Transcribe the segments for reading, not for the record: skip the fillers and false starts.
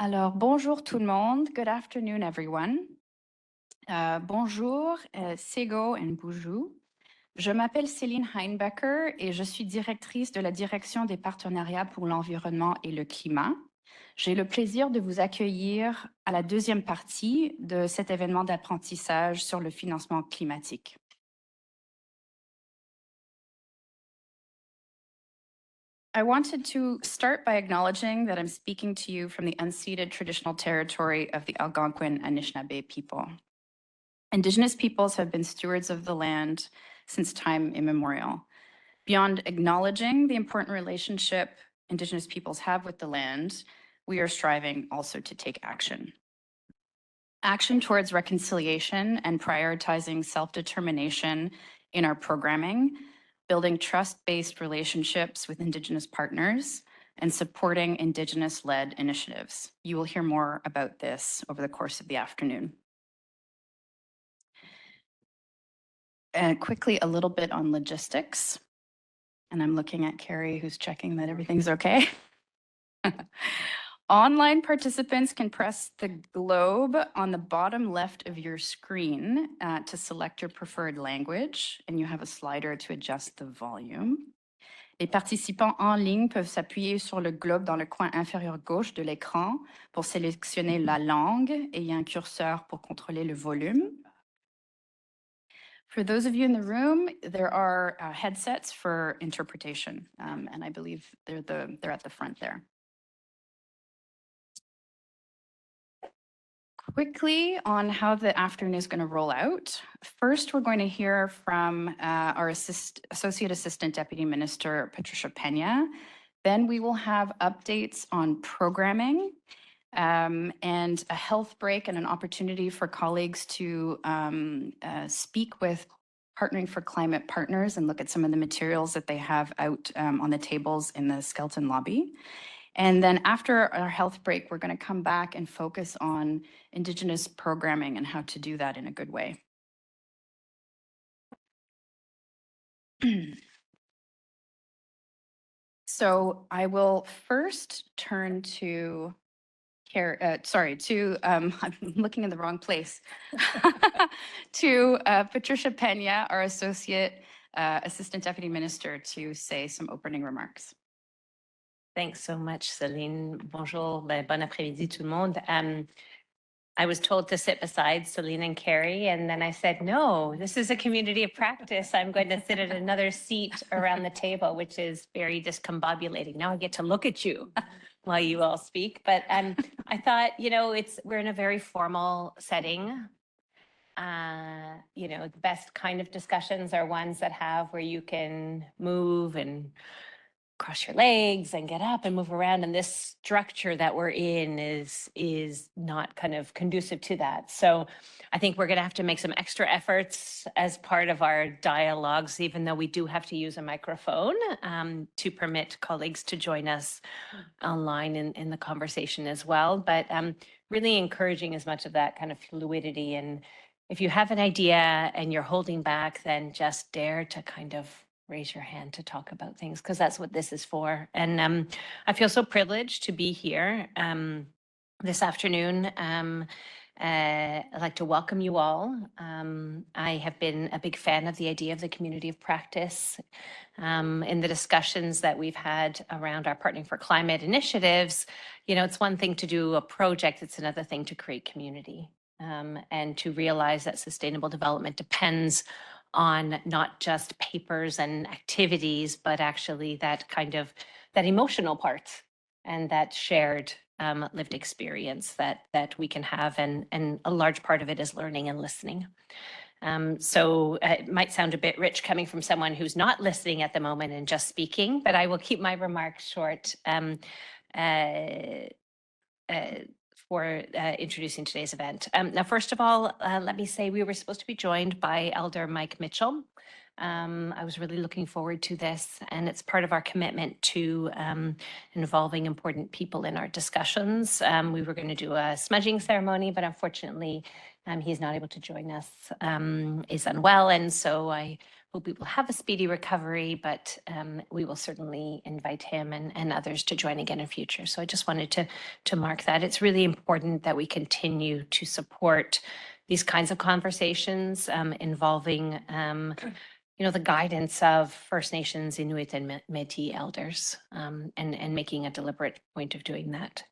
Alors, bonjour tout le monde. Good afternoon, everyone. Bonjour, Sego and Boujou. Je m'appelle Céline Heinbecker et je suis directrice de la direction des partenariats pour l'environnement et le climat. J'ai le plaisir de vous accueillir à la deuxième partie de cet événement d'apprentissage sur le financement climatique. I wanted to start by acknowledging that I'm speaking to you from the unceded traditional territory of the Algonquin Anishinaabe people. Indigenous peoples have been stewards of the land since time immemorial. Beyond acknowledging the important relationship Indigenous peoples have with the land, we are striving also to take action. Action towards reconciliation and prioritizing self-determination in our programming, building trust-based relationships with Indigenous partners, and supporting Indigenous-led initiatives. You will hear more about this over the course of the afternoon. And quickly, a little bit on logistics. And I'm looking at Carrie, who's checking that everything's okay. Online participants can press the globe on the bottom left of your screen to select your preferred language, and you have a slider to adjust the volume. Les participants en ligne peuvent s'appuyer sur le globe dans le coin inférieur gauche de l'écran pour sélectionner la langue, et il y a un curseur pour contrôler le volume. For those of you in the room, there are headsets for interpretation, and I believe they're at the front there. Quickly on how the afternoon is going to roll out. First, we're going to hear from our Associate Assistant Deputy Minister, Patricia Pena. Then we will have updates on programming and a health break and an opportunity for colleagues to speak with Partnering for Climate partners and look at some of the materials that they have out on the tables in the Skelton lobby. And then after our health break, we're going to come back and focus on Indigenous programming and how to do that in a good way. So I will first turn to I'm looking in the wrong place, to Patricia Pena, our Associate Assistant Deputy Minister, to say some opening remarks. Thanks so much, Celine. Bonjour, bon après-midi tout le monde. I was told to sit beside Celine and Carrie, and then I said, no, this is a community of practice. I'm going to sit at another seat around the table, which is very discombobulating. Now I get to look at you while you all speak. But I thought, we're in a very formal setting. The best kind of discussions are ones that have where you can move and cross your legs and get up and move around, and this structure that we're in is not kind of conducive to that. So I think we're going to have to make some extra efforts as part of our dialogues, even though we do have to use a microphone to permit colleagues to join us online in the conversation as well. But really encouraging as much of that kind of fluidity. And if you have an idea and you're holding back, then just dare to kind of raise your hand to talk about things, because that's what this is for. And I feel so privileged to be here this afternoon. I'd like to welcome you all. I have been a big fan of the idea of the community of practice. In the discussions that we've had around our Partnering for Climate initiatives, it's one thing to do a project, it's another thing to create community and to realize that sustainable development depends on not just papers and activities, but actually that emotional part and that shared lived experience that we can have, and a large part of it is learning and listening. So it might sound a bit rich coming from someone who's not listening at the moment and just speaking, but I will keep my remarks short for introducing today's event. Now, first of all, let me say we were supposed to be joined by Elder Mike Mitchell. I was really looking forward to this, and it's part of our commitment to involving important people in our discussions. We were going to do a smudging ceremony, but unfortunately, he's not able to join us, is unwell, and so I hope he will have a speedy recovery, but we will certainly invite him and others to join again in future. So I just wanted to mark that. It's really important that we continue to support these kinds of conversations involving the guidance of First Nations, Inuit, and Métis elders, and making a deliberate point of doing that.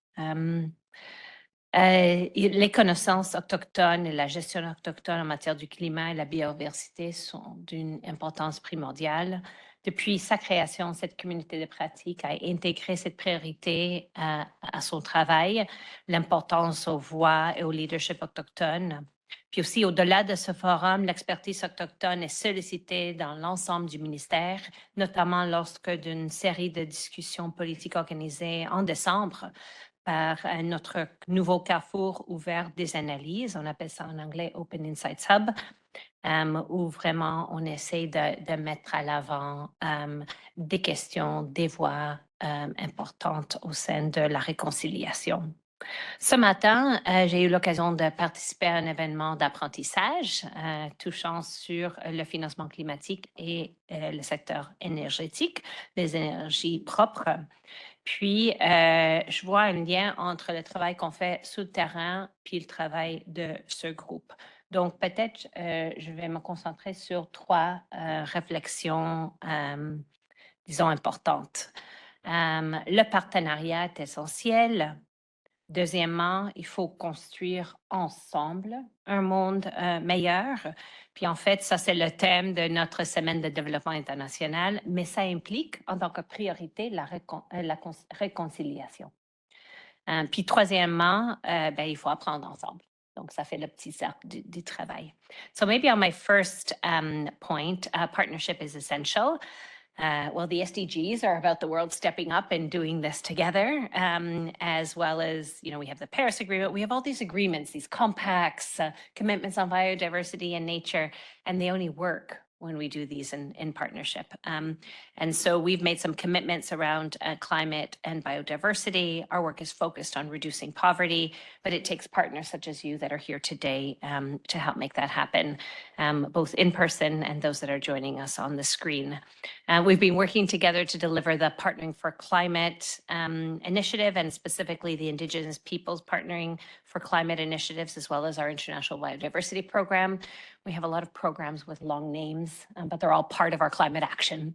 Les connaissances autochtones et la gestion autochtone en matière du climat et la biodiversité sont d'une importance primordiale. Depuis sa création, cette communauté de pratique a intégré cette priorité à son travail, l'importance aux voix et au leadership autochtone. Puis aussi, au-delà de ce forum, l'expertise autochtone est sollicitée dans l'ensemble du ministère, notamment lorsque d'une série de discussions politiques organisées en décembre par notre nouveau carrefour ouvert des analyses, on appelle ça en anglais Open Insights Hub, où vraiment on essaie de mettre à l'avant des questions, des voix importantes au sein de la réconciliation. Ce matin, j'ai eu l'occasion de participer à un événement d'apprentissage touchant sur le financement climatique et le secteur énergétique, les énergies propres. Puis, je vois un lien entre le travail qu'on fait sous le terrain puis le travail de ce groupe. Donc, peut-être, je vais me concentrer sur 3 réflexions, disons, importantes. Le partenariat est essentiel. Deuxièmement, il faut construire ensemble un monde meilleur. Puis en fait, ça, c'est le thème de notre semaine de développement international, mais ça implique en tant que priorité la réconciliation. Puis troisièmement, il faut apprendre ensemble. Donc, ça fait le petit cercle du travail. So maybe on my first point, partnership is essential. Well, the SDGs are about the world stepping up and doing this together, as well as, we have the Paris Agreement. We have all these agreements, these compacts, commitments on biodiversity and nature, and they only work when we do these in partnership. And so we've made some commitments around climate and biodiversity. Our work is focused on reducing poverty, but it takes partners such as you that are here today to help make that happen, both in person and those that are joining us on the screen. We've been working together to deliver the Partnering for Climate initiative, and specifically the Indigenous Peoples Partnering for Climate initiatives, as well as our International Biodiversity Program. We have a lot of programs with long names, but they're all part of our climate action.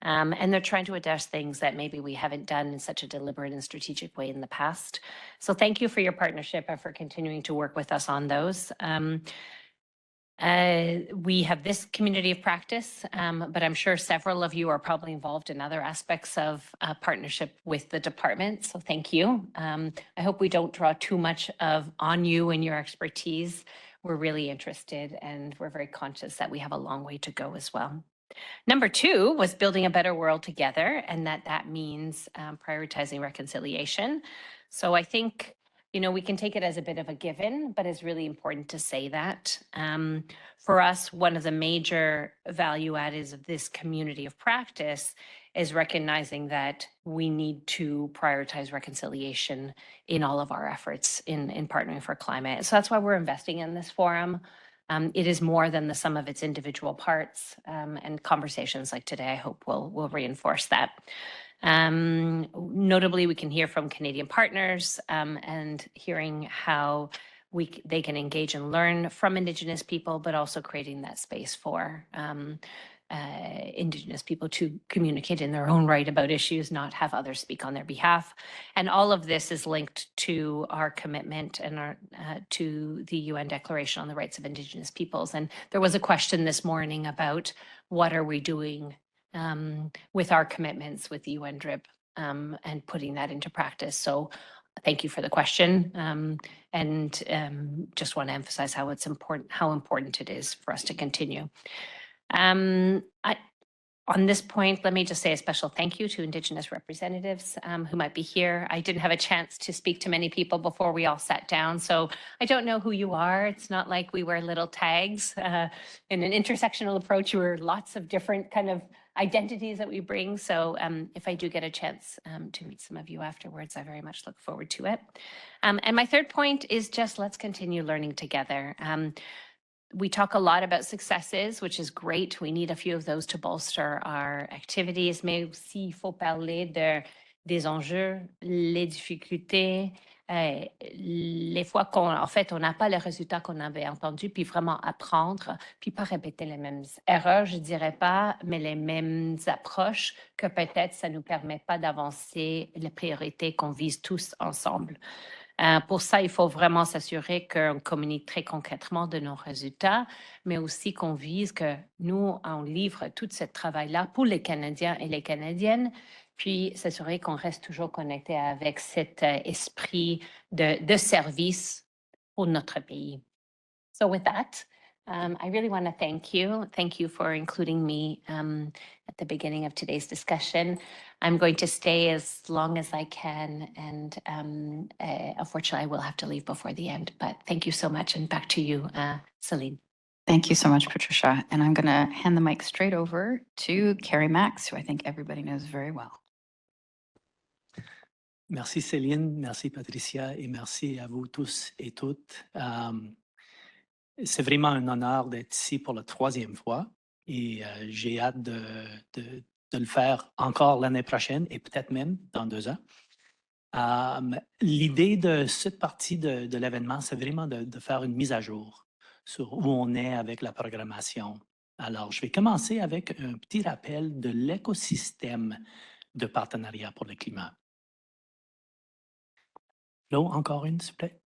And they're trying to address things that maybe we haven't done in such a deliberate and strategic way in the past. So thank you for your partnership and for continuing to work with us on those. We have this community of practice, but I'm sure several of you are probably involved in other aspects of partnership with the department. So thank you. I hope we don't draw too much on you and your expertise. We're really interested, and we're very conscious that we have a long way to go as well. Number 2 was building a better world together, and that means prioritizing reconciliation. So I think, we can take it as a bit of a given, but it's really important to say that. For us, one of the major value addeds of this community of practice is recognizing that we need to prioritize reconciliation in all of our efforts in partnering for climate. So that's why we're investing in this forum. It is more than the sum of its individual parts, and conversations like today, I hope, will reinforce that. Notably, we can hear from Canadian partners and hearing how they can engage and learn from Indigenous people, but also creating that space for Indigenous people to communicate in their own right about issues, not have others speak on their behalf. And all of this is linked to our commitment and to the UN Declaration on the Rights of Indigenous Peoples. And there was a question this morning about what are we doing with our commitments with the UN DRIP and putting that into practice. So thank you for the question, and just want to emphasize how important it is for us to continue. On this point, let me just say a special thank you to Indigenous representatives who might be here. I didn't have a chance to speak to many people before we all sat down, so I don't know who you are. It's not like we wear little tags. In an intersectional approach, we're lots of different kind of identities that we bring. So if I do get a chance to meet some of you afterwards, I very much look forward to it. And my third point is just let's continue learning together. We talk a lot about successes, which is great. We need a few of those to bolster our activities, mais aussi il faut parler des enjeux, les difficultés, les fois en fait, on n'a pas les résultats qu'on avait entendus, puis vraiment apprendre, puis pas répéter les mêmes erreurs, je dirais pas, mais les mêmes approches que peut-être ça nous permet pas d'avancer les priorités qu'on vise tous ensemble. Pour ça, il faut vraiment s'assurer qu'on communique très concrètement de nos résultats, mais aussi qu'on vise que nous, on livre tout ce travail-là pour les Canadiens et les Canadiennes, puis s'assurer qu'on reste toujours connecté avec cet esprit de service pour notre pays. So with that, I really want to thank you. Thank you for including me at the beginning of today's discussion. I'm going to stay as long as I can, and unfortunately, I will have to leave before the end. But thank you so much, and back to you, Celine. Thank you so much, Patricia. And I'm going to hand the mic straight over to Carrie Max, who I think everybody knows very well. Merci Céline, merci Patricia et merci à vous tous et toutes. C'est vraiment un honneur d'être ici pour la troisième fois et j'ai hâte de le faire encore l'année prochaine et peut-être même dans 2 ans. L'idée de cette partie de l'événement, c'est vraiment de faire une mise à jour sur où on est avec la programmation. Alors, je vais commencer avec un petit rappel de l'écosystème de partenariat pour le climat. No, encore une, s'il vous plaît.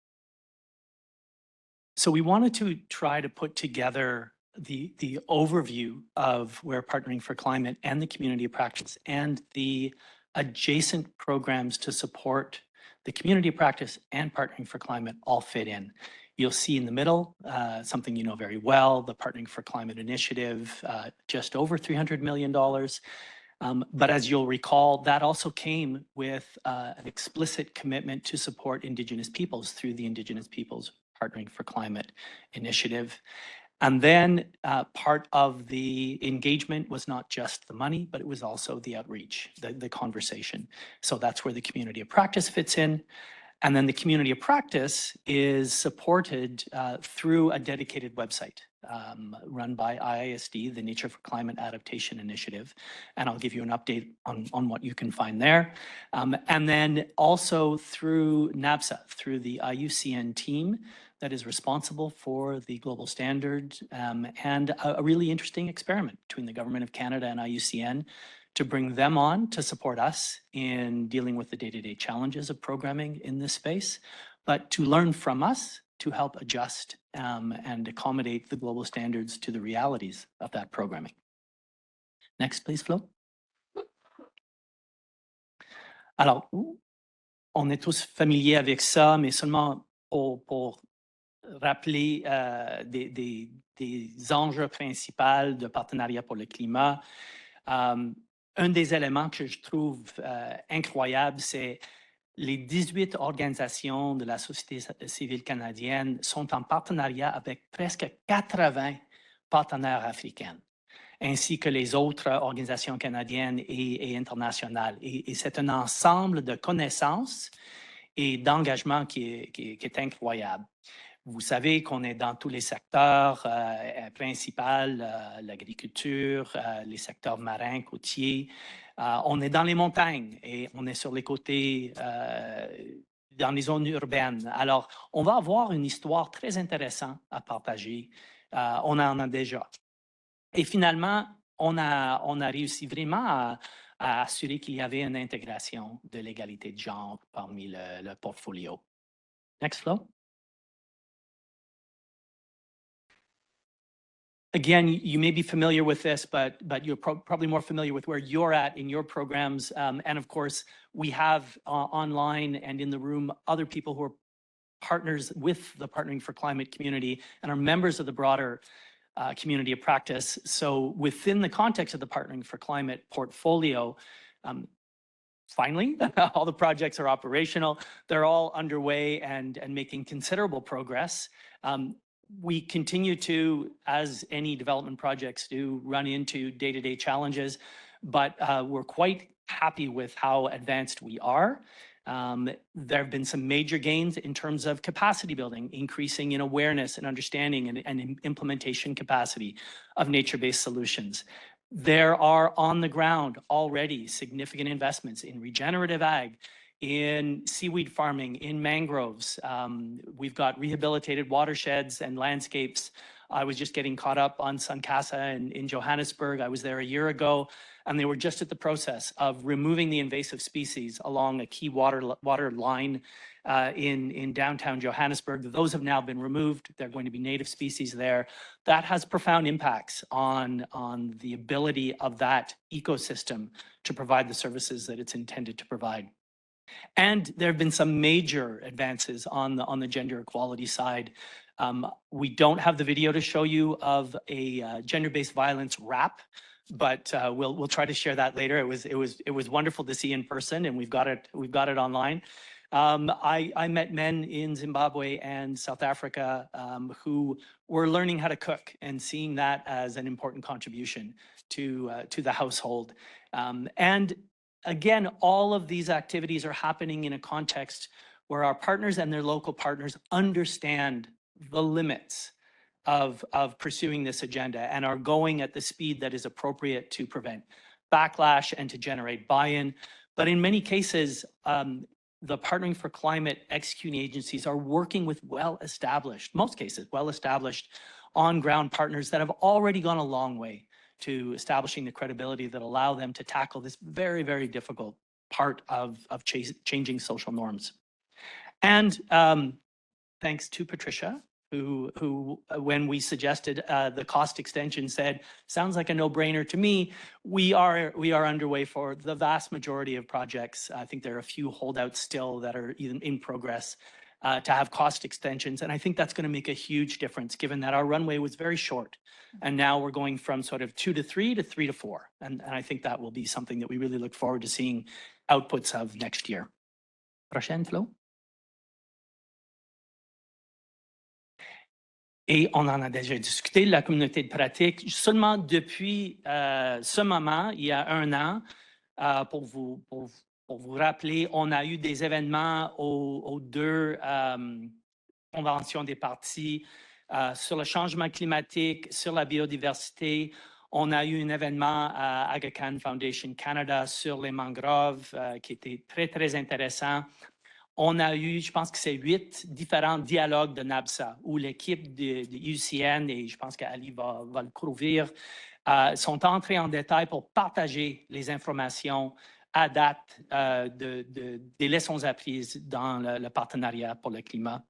So we wanted to try to put together the overview of where Partnering for Climate and the community of practice and the adjacent programs to support the community of practice and Partnering for Climate all fit in. You'll see in the middle, something you know very well, the Partnering for Climate initiative, just over $300 million. But as you'll recall, that also came with an explicit commitment to support Indigenous peoples through the Indigenous Peoples Partnering for Climate initiative. And then part of the engagement was not just the money, but it was also the outreach, the conversation. So that's where the community of practice fits in. And then the community of practice is supported through a dedicated website run by IISD, the Nature for Climate Adaptation Initiative. And I'll give you an update on what you can find there. And then also through NABSA, through the IUCN team that is responsible for the global standard and a really interesting experiment between the Government of Canada and IUCN to bring them on to support us in dealing with the day-to-day challenges of programming in this space, but to learn from us to help adjust and accommodate the global standards to the realities of that programming. Next, please, Flo. Alors, on est tous familiers avec ça, mais seulement pour rappeler des enjeux principaux de partenariat pour le climat. Un des éléments que je trouve incroyable, c'est les 18 organisations de la société civile canadienne sont en partenariat avec presque 80 partenaires africains, ainsi que les autres organisations canadiennes et internationales. Et c'est un ensemble de connaissances et d'engagement qui est incroyable. Vous savez qu'on est dans tous les secteurs principaux, l'agriculture, les secteurs marins, côtiers. On est dans les montagnes et on est sur les côtés, dans les zones urbaines. Alors, on va avoir une histoire très intéressante à partager. On en a déjà. Et finalement, on a réussi vraiment à assurer qu'il y avait une intégration de l'égalité de genre parmi le portfolio. Next, Flo. Again, you may be familiar with this, but you're probably more familiar with where you're at in your programs. And of course, we have online and in the room other people who are partners with the Partnering for Climate community and are members of the broader community of practice. So within the context of the Partnering for Climate portfolio, finally, all the projects are operational. They're all underway and making considerable progress. We continue to, as any development projects do, run into day-to-day challenges, but we're quite happy with how advanced we are. There have been some major gains in terms of capacity building, increasing in awareness and understanding and implementation capacity of nature-based solutions. There are on the ground already significant investments in regenerative ag, in seaweed farming, in mangroves. We've got rehabilitated watersheds and landscapes. I was just getting caught up on Suncasa in Johannesburg. I was there a year ago, and they were just at the process of removing the invasive species along a key water line in downtown Johannesburg. Those have now been removed. They're going to be native species there. That has profound impacts on the ability of that ecosystem to provide the services that it's intended to provide. And there have been some major advances on the gender equality side. We don't have the video to show you of a gender-based violence rap, but we'll try to share that later. It was wonderful to see in person, and we've got it online. I met men in Zimbabwe and South Africa who were learning how to cook and seeing that as an important contribution to the household. And again, all of these activities are happening in a context where our partners and their local partners understand the limits of pursuing this agenda and are going at the speed that is appropriate to prevent backlash and to generate buy-in. But in many cases, the Partnering for Climate executing agencies are working with most cases, well-established on-ground partners that have already gone a long way to establishing the credibility that allow them to tackle this very, very difficult part of changing social norms. And thanks to Patricia, who when we suggested the cost extension said, sounds like a no-brainer to me. We are underway for the vast majority of projects. I think there are a few holdouts still that are even in progress to have cost extensions. And I think that's going to make a huge difference given that our runway was very short. And now we're going from sort of 2 to 3 to 3 to 4. And I think that will be something that we really look forward to seeing outputs of next year. Prochaine, Flo. Et on en a déjà discuté, la communauté de pratique. Seulement depuis ce moment, il y a 1 an, pour vous rappeler, on a eu des événements aux 2 conventions des parties sur le changement climatique, sur la biodiversité. On a eu un événement à Aga Khan Foundation Canada sur les mangroves qui était très, très intéressant. On a eu, je pense que c'est 8 différents dialogues de NABSA où l'équipe de UCN, et je pense qu'Ali va le couvrir, sont entrés en détail pour partager les informations à date des leçons apprises dans le partenariat pour le climat.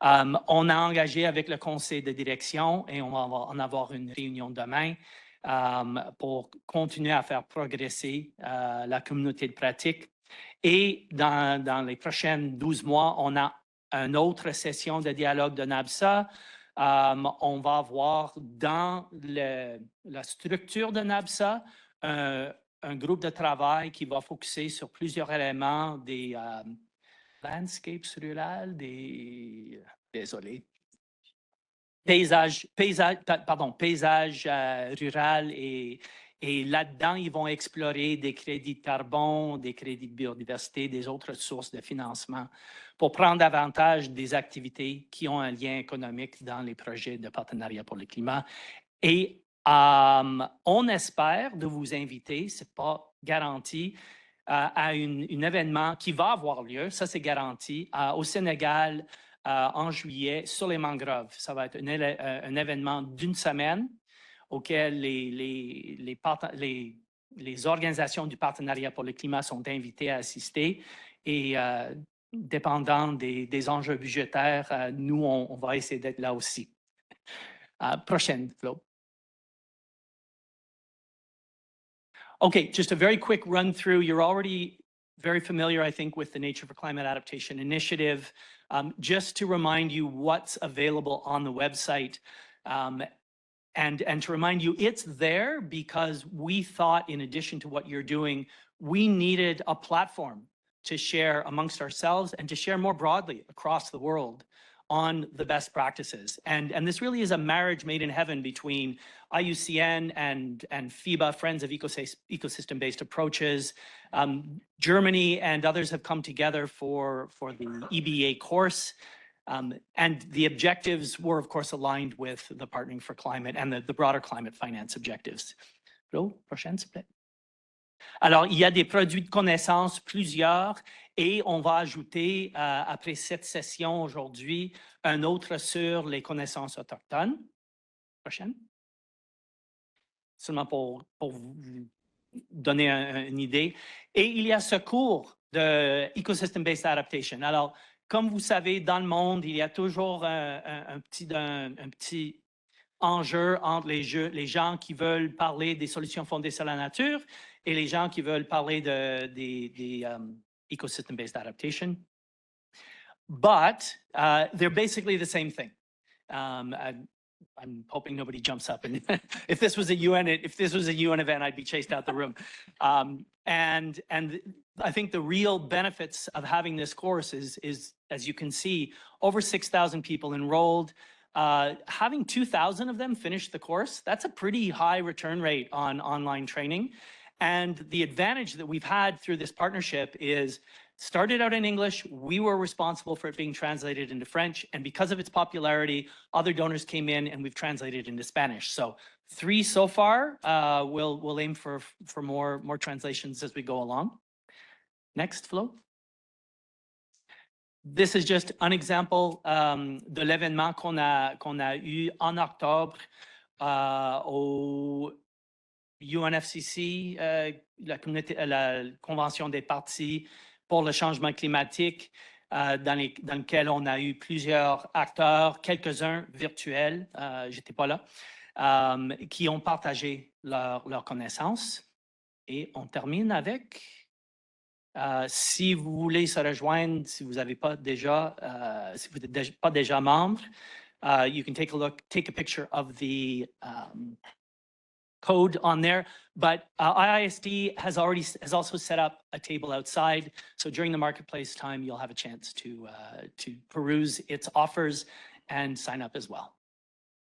On a engagé avec le conseil de direction et on va en avoir une réunion demain pour continuer à faire progresser la communauté de pratique. Et dans les prochains 12 mois, on a une autre session de dialogue de NABSA. On va avoir dans la structure de NABSA un groupe de travail qui va focuser sur plusieurs éléments des landscapes rurales, paysages rural et là-dedans, ils vont explorer des crédits de carbone, des crédits de biodiversité, des autres sources de financement pour prendre avantage des activités qui ont un lien économique dans les projets de partenariat pour le climat. Et on espère de vous inviter, ce n'est pas garanti, à un événement qui va avoir lieu, ça c'est garanti, au Sénégal en juillet sur les mangroves. Ça va être un événement d'1 semaine auquel les organisations du partenariat pour le climat sont invitées à assister. Et dépendant des enjeux budgétaires, nous, on va essayer d'être là aussi. Prochaine, Flo. Okay, just a very quick run through. You're already very familiar, I think, with the Nature for Climate Adaptation Initiative. Just to remind you what's available on the website. And to remind you, it's there because we thought, in addition to what you're doing, we needed a platform to share amongst ourselves and to share more broadly across the world on the best practices. And this really is a marriage made in heaven between IUCN and FIBA, Friends of Ecosystem-Based Approaches. Germany and others have come together for the EBA course. And the objectives were, of course, aligned with the Partnering for Climate and the broader climate finance objectives. Prochaine, s'il vous plaît. Alors, il y a des produits de connaissances, plusieurs, et on va ajouter, après cette session aujourd'hui, un autre sur les connaissances autochtones. Prochaine. Seulement pour vous donner une idée. Et il y a ce cours de Ecosystem-Based Adaptation. Alors, comme vous savez, dans le monde, il y a toujours un petit enjeu entre les gens qui veulent parler des solutions fondées sur la nature et les gens qui veulent parler des ecosystem-based adaptation. But they're basically the same thing. I'm hoping nobody jumps up. And if this was a UN event, I'd be chased out the room. And I think the real benefits of having this course is, as you can see, over 6,000 people enrolled. Having 2,000 of them finish the course, that's a pretty high return rate on online training. And the advantage that we've had through this partnership is started out in English, we were responsible for it being translated into French, and because of its popularity, other donors came in and we've translated into Spanish. So 3 so far, we'll aim for more translations as we go along. Next, Flo. This is just un exemple de l'événement qu'on a eu en octobre au UNFCCC, la Convention des parties pour le changement climatique, dans lequel on a eu plusieurs acteurs, quelques-uns virtuels, j'étais pas là, qui ont partagé leurs connaissances. Et on termine avec, si vous voulez se rejoindre, si vous n'avez pas déjà, si vous n'êtes pas déjà membre, you can take a picture of the code on there, but IISD has also set up a table outside. So during the marketplace time, you'll have a chance to peruse its offers and sign up as well.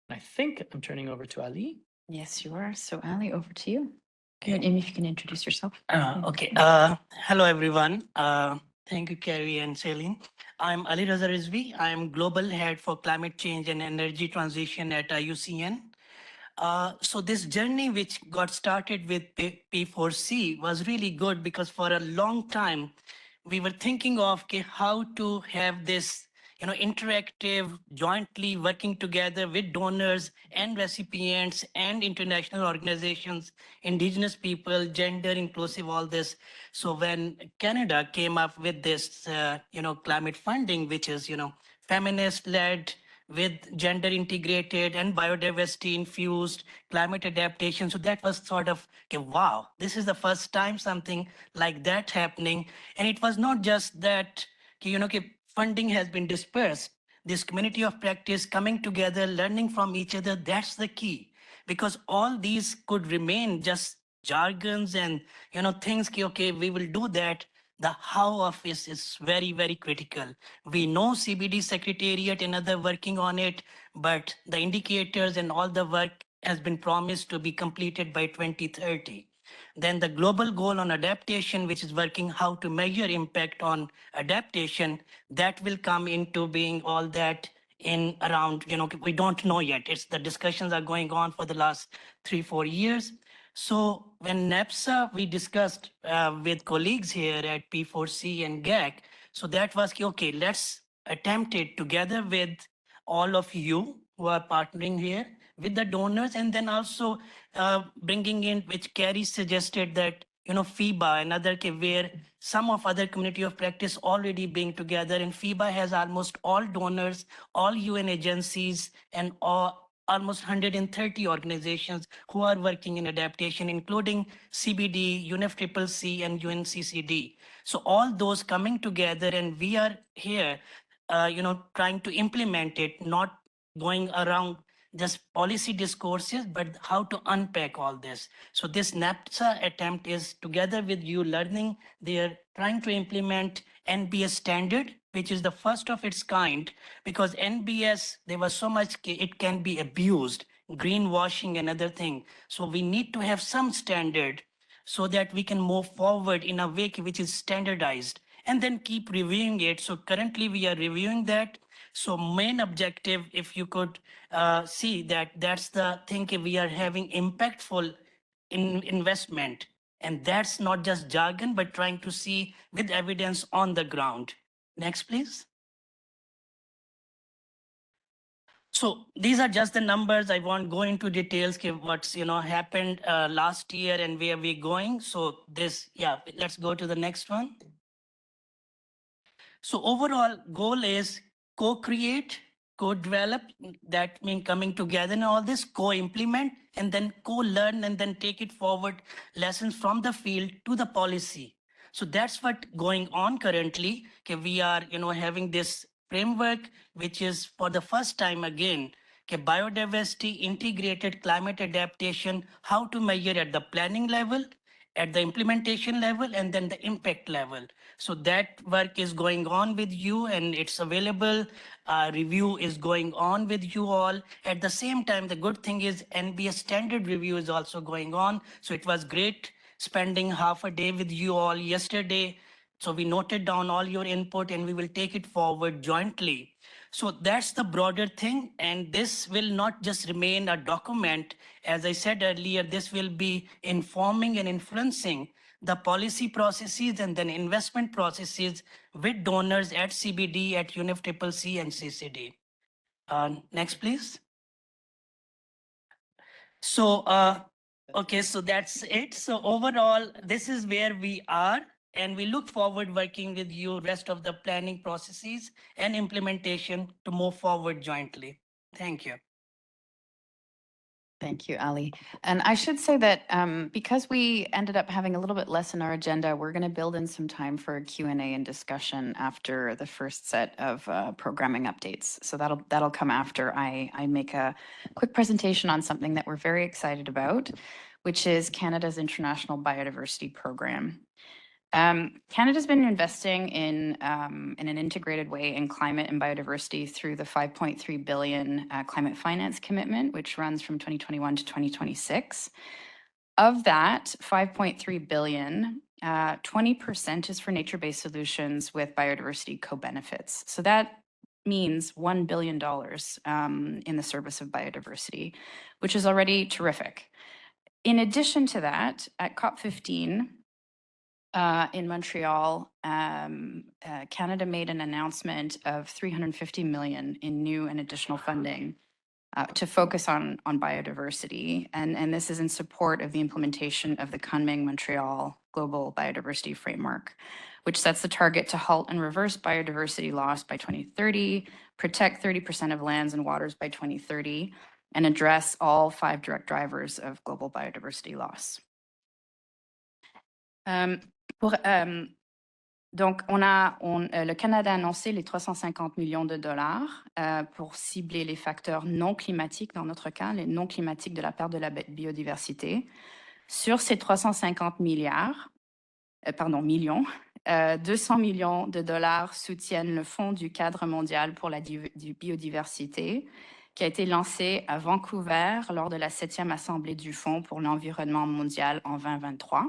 And I think I'm turning over to Ali. Yes, you are. So Ali, over to you. Good. Amy, if you can introduce yourself. Okay. Hello, everyone. Thank you, Carrie and Celine. I'm Ali Raza Rizvi. I'm Global Head for Climate Change and Energy Transition at IUCN. So this journey, which got started with P4C, was really good because for a long time, we were thinking of how to have this interactive, jointly working together with donors and recipients and international organizations, Indigenous people, gender inclusive, all this. So when Canada came up with this, climate funding, which is, feminist-led, with gender integrated and biodiversity infused climate adaptation. So that was sort of, okay, wow, this is the first time something like that happening. And it was not just that, funding has been dispersed. This community of practice coming together, learning from each other, that's the key. Because all these could remain just jargons and, things, okay, we will do that. The how of this is very, very critical. We know CBD Secretariat and other working on it, but the indicators and all the work has been promised to be completed by 2030. Then the global goal on adaptation, which is working how to measure impact on adaptation, that will come into being all that in around, we don't know yet. It's the discussions are going on for the last 3-4 years. So when NAPSA, we discussed with colleagues here at P4C and GAC, so that was, okay, let's attempt it together with all of you who are partnering here with the donors, and then also bringing in, which Carrie suggested that, FIBA and other, where some of other community of practice already being together, and FIBA has almost all donors, all UN agencies, and almost 130 organizations who are working in adaptation, including CBD, UNFCCC, and UNCCD. So all those coming together, and we are here, trying to implement it, not going around just policy discourses, but how to unpack all this. So this NAPSA attempt is together with you learning, they are trying to implement and be a standard which is the first of its kind, because NBS, there was so much, it can be abused, greenwashing and other thing. So we need to have some standard so that we can move forward in a way which is standardized and then keep reviewing it. So currently we are reviewing that. So main objective, if you could see that, that's the thing, we are having impactful investment. And that's not just jargon, but trying to see with evidence on the ground. Next, please. So these are just the numbers. I won't go into details of what's happened last year and where we're going. So this, yeah, let's go to the next one. So overall goal is co-create, co-develop, that means coming together and all this, co-implement, and then co-learn, and then take it forward, lessons from the field to the policy. So that's what going on currently. Okay, we are having this framework, which is for the first time again, okay, biodiversity, integrated climate adaptation, how to measure at the planning level, at the implementation level, and then the impact level. So that work is going on with you and it's available. Review is going on with you all. At the same time, the good thing is NBS standard review is also going on. So it was great spending half a day with you all yesterday. So we noted down all your input and we will take it forward jointly. So that's the broader thing. And this will not just remain a document. As I said earlier, this will be informing and influencing the policy processes and then investment processes with donors at CBD, at UNFCCC and CCD. Next, please. So, okay, so that's it. So overall, this is where we are. And we look forward working with you rest of the planning processes and implementation to move forward jointly. Thank you. Thank you, Ali. And I should say that because we ended up having a little bit less in our agenda, we're going to build in some time for Q&A and discussion after the first set of programming updates. So that'll come after I make a quick presentation on something that we're very excited about, which is Canada's International Biodiversity Program. Canada's been investing in an integrated way in climate and biodiversity through the $5.3 billion climate finance commitment, which runs from 2021 to 2026. Of that $5.3 billion, 20% is for nature-based solutions with biodiversity co-benefits. So that means $1 billion in the service of biodiversity, which is already terrific. In addition to that, at COP15, in Montreal, Canada made an announcement of $350 million in new and additional funding to focus on biodiversity. And this is in support of the implementation of the Kunming-Montreal Global Biodiversity Framework, which sets the target to halt and reverse biodiversity loss by 2030, protect 30% of lands and waters by 2030, and address all 5 direct drivers of global biodiversity loss. Donc, le Canada a annoncé les 350 millions de dollars pour cibler les facteurs non climatiques, dans notre cas, les non climatiques de la perte de la biodiversité. Sur ces 350 millions, 200 millions de dollars soutiennent le Fonds du cadre mondial pour la biodiversité, qui a été lancé à Vancouver lors de la 7e Assemblée du Fonds pour l'environnement mondial en 2023.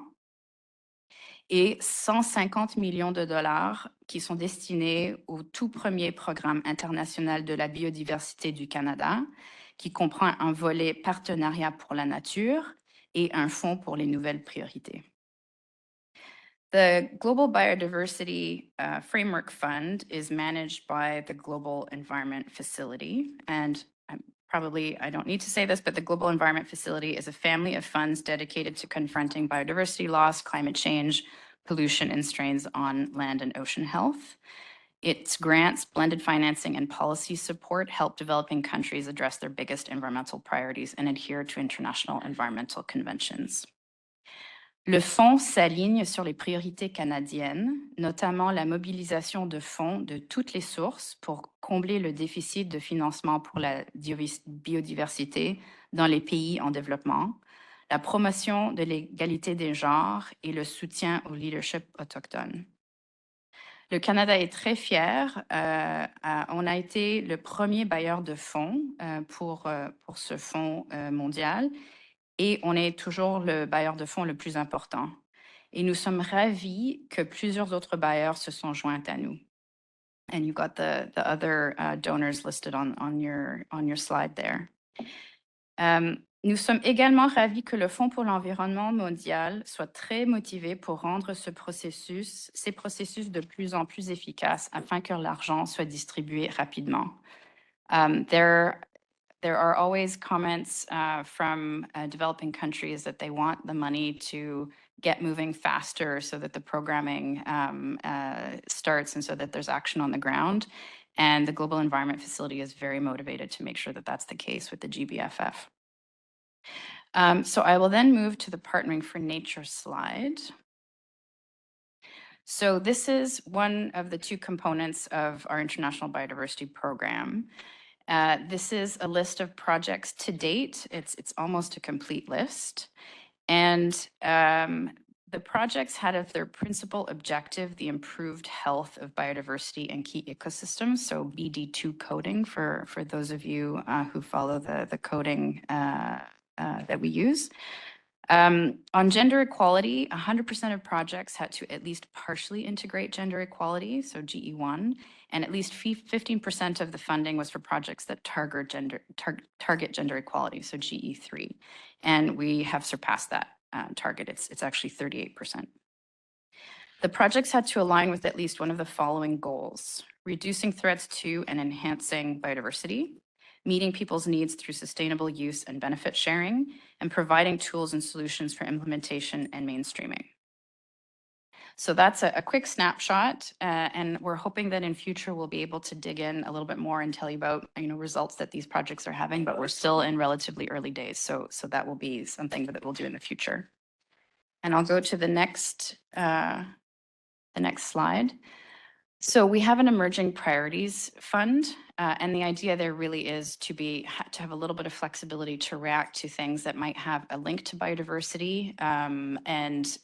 Et 150 millions de dollars qui sont destinés au tout premier programme international de la biodiversité du Canada, qui comprend un volet partenariat pour la nature et un fonds pour les nouvelles priorités. The Global Biodiversity Framework Fund is managed by the Global Environment Facility. And I don't need to say this, but the Global Environment Facility is a family of funds dedicated to confronting biodiversity loss, climate change, pollution, and strains on land and ocean health. Its grants, blended financing, and policy support help developing countries address their biggest environmental priorities and adhere to international environmental conventions. Le fonds s'aligne sur les priorités canadiennes, notamment la mobilisation de fonds de toutes les sources pour combler le déficit de financement pour la biodiversité dans les pays en développement, la promotion de l'égalité des genres et le soutien au leadership autochtone. Le Canada est très fier. On a été le premier bailleur de fonds pour ce fonds mondial et on est toujours le bailleur de fonds le plus important. Et nous sommes ravis que plusieurs autres bailleurs se sont joints à nous. And you've got the other donors listed on your slide there. Nous sommes également ravis que le Fonds pour l'environnement mondial soit très motivé pour rendre ces processus de plus en plus efficaces afin que l'argent soit distribué rapidement. There are always comments from developing countries that they want the money to get moving faster so that the programming starts and so that there's action on the ground. And the Global Environment Facility is very motivated to make sure that that's the case with the GBFF. So I will then move to the Partnering for Nature slide. So this is one of the two components of our International Biodiversity Program. This is a list of projects to date. It's almost a complete list. And the projects had as their principal objective the improved health of biodiversity and key ecosystems, so BD2 coding for those of you who follow the coding that we use. On gender equality, 100% of projects had to at least partially integrate gender equality, so GE1, and at least 15% of the funding was for projects that target gender equality, so GE3. And we have surpassed that target. It's actually 38%. The projects had to align with at least one of the following goals: reducing threats to and enhancing biodiversity, meeting people's needs through sustainable use and benefit sharing, and providing tools and solutions for implementation and mainstreaming. So that's a quick snapshot, and we're hoping that in future we'll be able to dig in a little bit more and tell you about results that these projects are having, but we're still in relatively early days, so that will be something that we'll do in the future. And I'll go to the next slide. So we have an emerging priorities fund, and the idea there really is to have a little bit of flexibility to react to things that might have a link to biodiversity and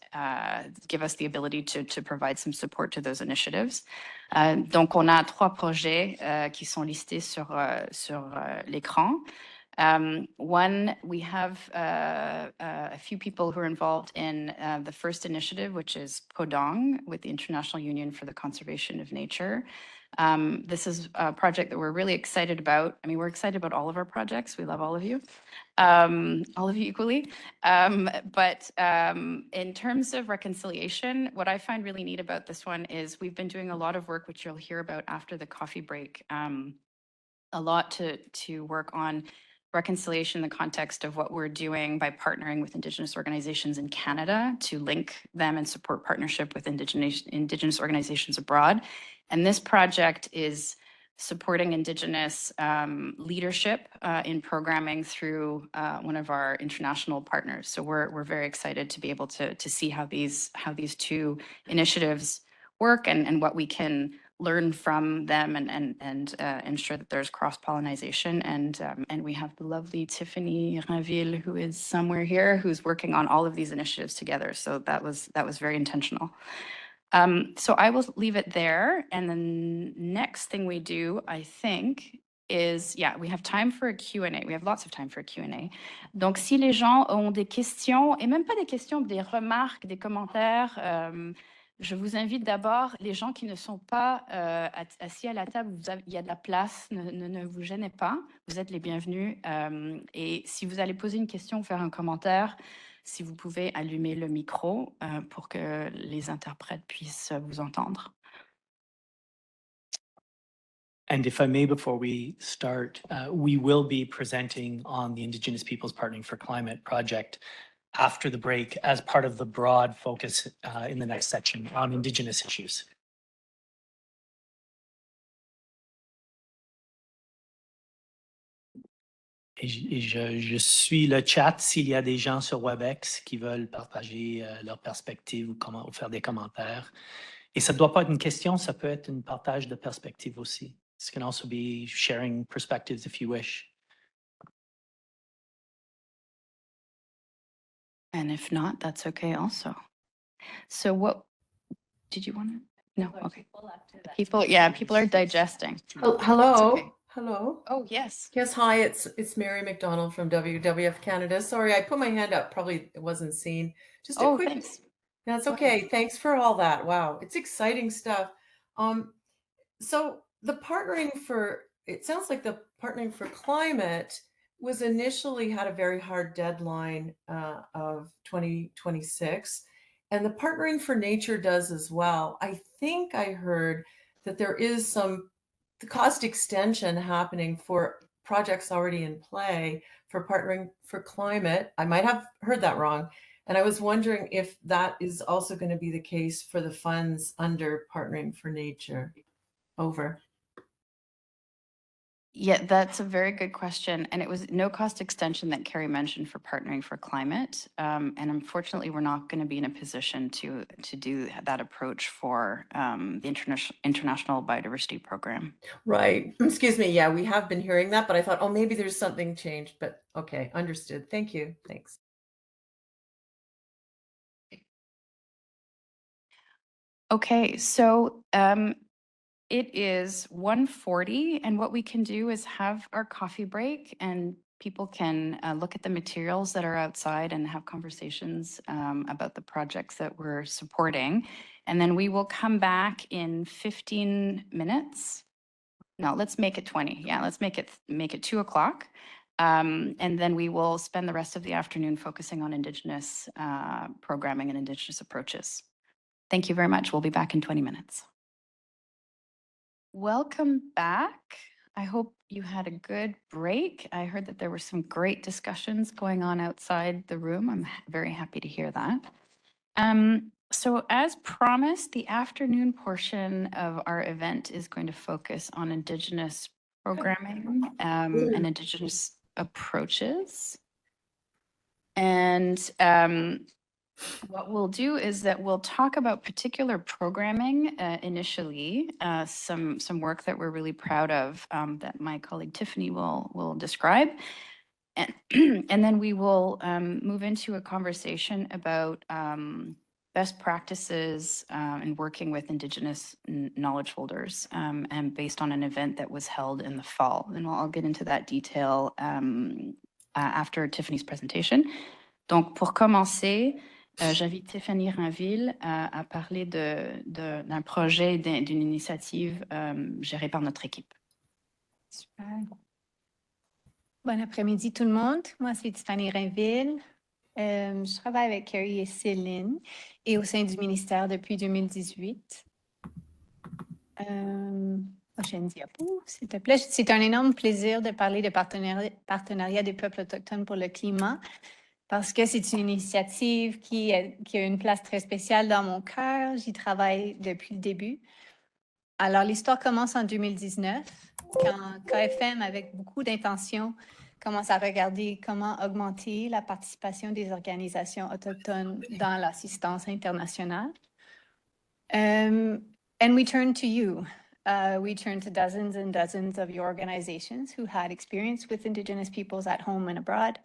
give us the ability to provide some support to those initiatives. Donc on a 3 projets qui sont listés sur l'écran. One, we have a few people who are involved in the first initiative, which is Podong with the International Union for the Conservation of Nature. This is a project that we're really excited about. I mean, we're excited about all of our projects. We love all of you equally. But in terms of reconciliation, what I find really neat about this one is we've been doing a lot of work, which you'll hear about after the coffee break, a lot to work on reconciliation in the context of what we're doing by partnering with Indigenous organizations in Canada to link them and support partnership with Indigenous organizations abroad. And this project is supporting Indigenous leadership in programming through one of our international partners. So we're very excited to be able to see how these two initiatives work and what we can learn from them and ensure that there's cross-pollination. And we have the lovely Tiffany Rainville, who is somewhere here, who's working on all of these initiatives together. So that was very intentional. So I will leave it there. And the next thing we do, I think, is, we have time for a Q&A. We have lots of time for a Q&A. Donc, si les gens ont des questions, et même pas des questions, des remarques, des commentaires, je vous invite d'abord, les gens qui ne sont pas assis à la table, il y a de la place, ne vous gênez pas, vous êtes les bienvenus. Et si vous allez poser une question ou faire un commentaire, si vous pouvez allumer le micro pour que les interprètes puissent vous entendre. And if I may, before we start, we will be presenting on the Indigenous Peoples Partnering for Climate project after the break as part of the broad focus in the next section on Indigenous issues. Et je suis le chat s'il y a des gens sur WebEx qui veulent partager leurs perspectives ou faire des commentaires. Et ça ne doit pas être une question, ça peut être un partage de perspectives aussi. This can also be sharing perspectives if you wish. And if not, that's okay also. So what did you want to? No, okay. People, yeah, people are digesting. Hello. okay. Hello. Oh, yes. Yes, hi, it's Mary McDonald from WWF Canada. Sorry, I put my hand up. Probably it wasn't seen. Just a Oh, quick. thanks. That's Go okay. ahead. Thanks for all that. Wow, it's exciting stuff. So the partnering for it sounds like the partnering for climate was initially had a very hard deadline of 2026, and the partnering for nature does as well. I think I heard that there is some the cost extension happening for projects already in play for partnering for climate. I might have heard that wrong. And I was wondering if that is also going to be the case for the funds under partnering for nature. Over. Yeah, that's a very good question. And it was no cost extension that Carrie mentioned for partnering for climate. And unfortunately, we're not going to be in a position to do that approach for the International Biodiversity Program. Right. Excuse me. Yeah, we have been hearing that, but I thought, oh, maybe there's something changed. But okay, understood. Thank you. Thanks. Okay, so it is 1:40, and what we can do is have our coffee break, and people can look at the materials that are outside and have conversations about the projects that we're supporting. And then we will come back in 15 minutes. No, let's make it 20. Yeah, let's make it 2 o'clock. And then we will spend the rest of the afternoon focusing on Indigenous programming and Indigenous approaches. Thank you very much. We'll be back in 20 minutes. Welcome back. I hope you had a good break. I heard that there were some great discussions going on outside the room. I'm very happy to hear that. So as promised, the afternoon portion of our event is going to focus on Indigenous programming and Indigenous approaches. And what we'll do is that we'll talk about particular programming initially, some work that we're really proud of that my colleague Tiffany will describe. And, and then we will move into a conversation about best practices in working with Indigenous knowledge holders and based on an event that was held in the fall. And I'll get into that detail after Tiffany's presentation. Donc, pour commencer, j'invite Tiffany Rainville à parler d'un projet, d'une initiative gérée par notre équipe. Super. Bon après-midi tout le monde. Moi, c'est Tiffany Rainville. Je travaille avec Carrie et Céline et au sein du ministère depuis 2018. Prochaine diapo, s'il te plaît. C'est un énorme plaisir de parler de partenariat des peuples autochtones pour le climat parce que c'est une initiative qui a une place très spéciale dans mon cœur. J'y travaille depuis le début. Alors, l'histoire commence en 2019, quand KFM, avec beaucoup d'intention, commence à regarder comment augmenter la participation des organisations autochtones dans l'assistance internationale. And we turn to you. We turn to dozens and dozens of your organizations who had experience with Indigenous peoples at home and abroad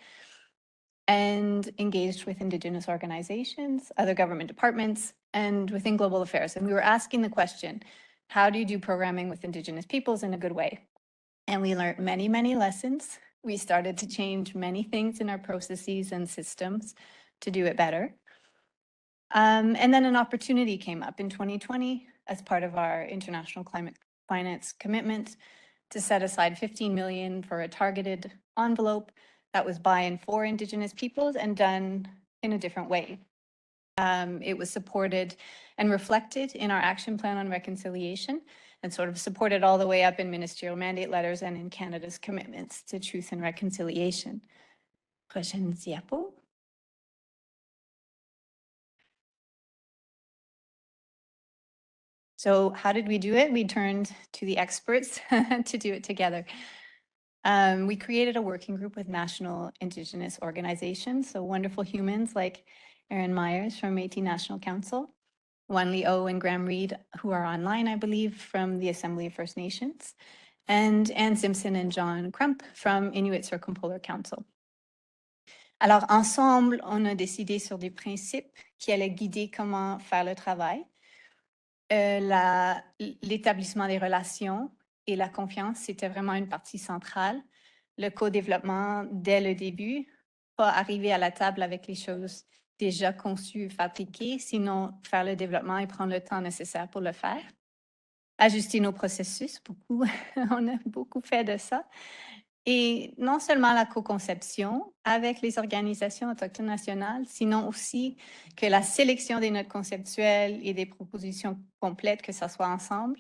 and engaged with Indigenous organizations, other government departments, and within global affairs. And we were asking the question, how do you do programming with Indigenous peoples in a good way? And we learned many, many lessons. We started to change many things in our processes and systems to do it better. And then an opportunity came up in 2020 as part of our international climate finance commitment to set aside 15 million for a targeted envelope that was by and for Indigenous peoples and done in a different way. It was supported and reflected in our action plan on reconciliation and sort of supported all the way up in ministerial mandate letters and in Canada's commitments to truth and reconciliation. Prochaine diapo. So how did we do it? We turned to the experts to do it together. We created a working group with national Indigenous organizations, so wonderful humans like Erin Myers from Métis National Council, Wanli O and Graham Reed, who are online, I believe, from the Assembly of First Nations, and Anne Simpson and John Crump from Inuit Circumpolar Council. Alors, ensemble, on a décidé sur des principes qui allaient guider comment faire le travail. l'établissement des relations et la confiance, c'était vraiment une partie centrale. Le co-développement dès le début, pas arriver à la table avec les choses déjà conçues, fabriquées, sinon faire le développement et prendre le temps nécessaire pour le faire. Ajuster nos processus, beaucoup, on a beaucoup fait de ça. Et non seulement la co-conception avec les organisations autochtones nationales, sinon aussi que la sélection des notes conceptuelles et des propositions complètes, que ça soit ensemble,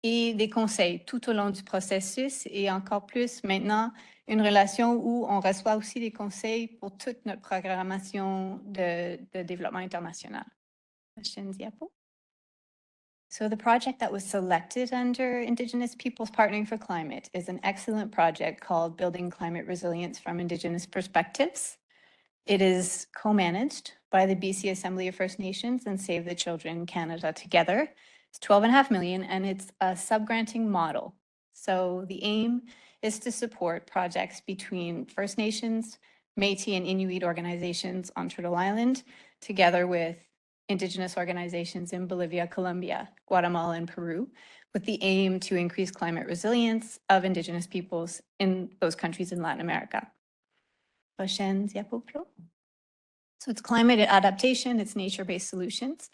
et des conseils tout au long du processus et encore plus maintenant, une relation où on reçoit aussi des conseils pour toute notre programmation de développement international. Prochaine diapo. So the project that was selected under Indigenous Peoples Partnering for Climate is an excellent project called Building Climate Resilience from Indigenous Perspectives. It is co-managed by the BC Assembly of First Nations and Save the Children Canada together. It's 12.5 million and it's a subgranting model. So the aim is to support projects between First Nations, Métis and Inuit organizations on Turtle Island, together with Indigenous organizations in Bolivia, Colombia, Guatemala, and Peru, with the aim to increase climate resilience of Indigenous peoples in those countries in Latin America. Prochaine diapo. So it's climate adaptation, it's nature-based solutions,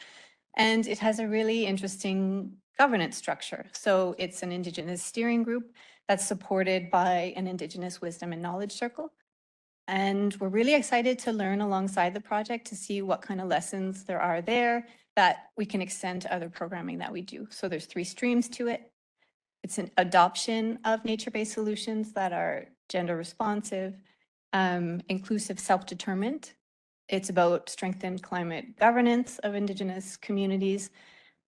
and it has a really interesting governance structure. So it's an Indigenous steering group that's supported by an Indigenous wisdom and knowledge circle. And we're really excited to learn alongside the project to see what kind of lessons there are there that we can extend to other programming that we do. So there's 3 streams to it. It's an adoption of nature-based solutions that are gender responsive, inclusive, self-determined. It's about strengthened climate governance of Indigenous communities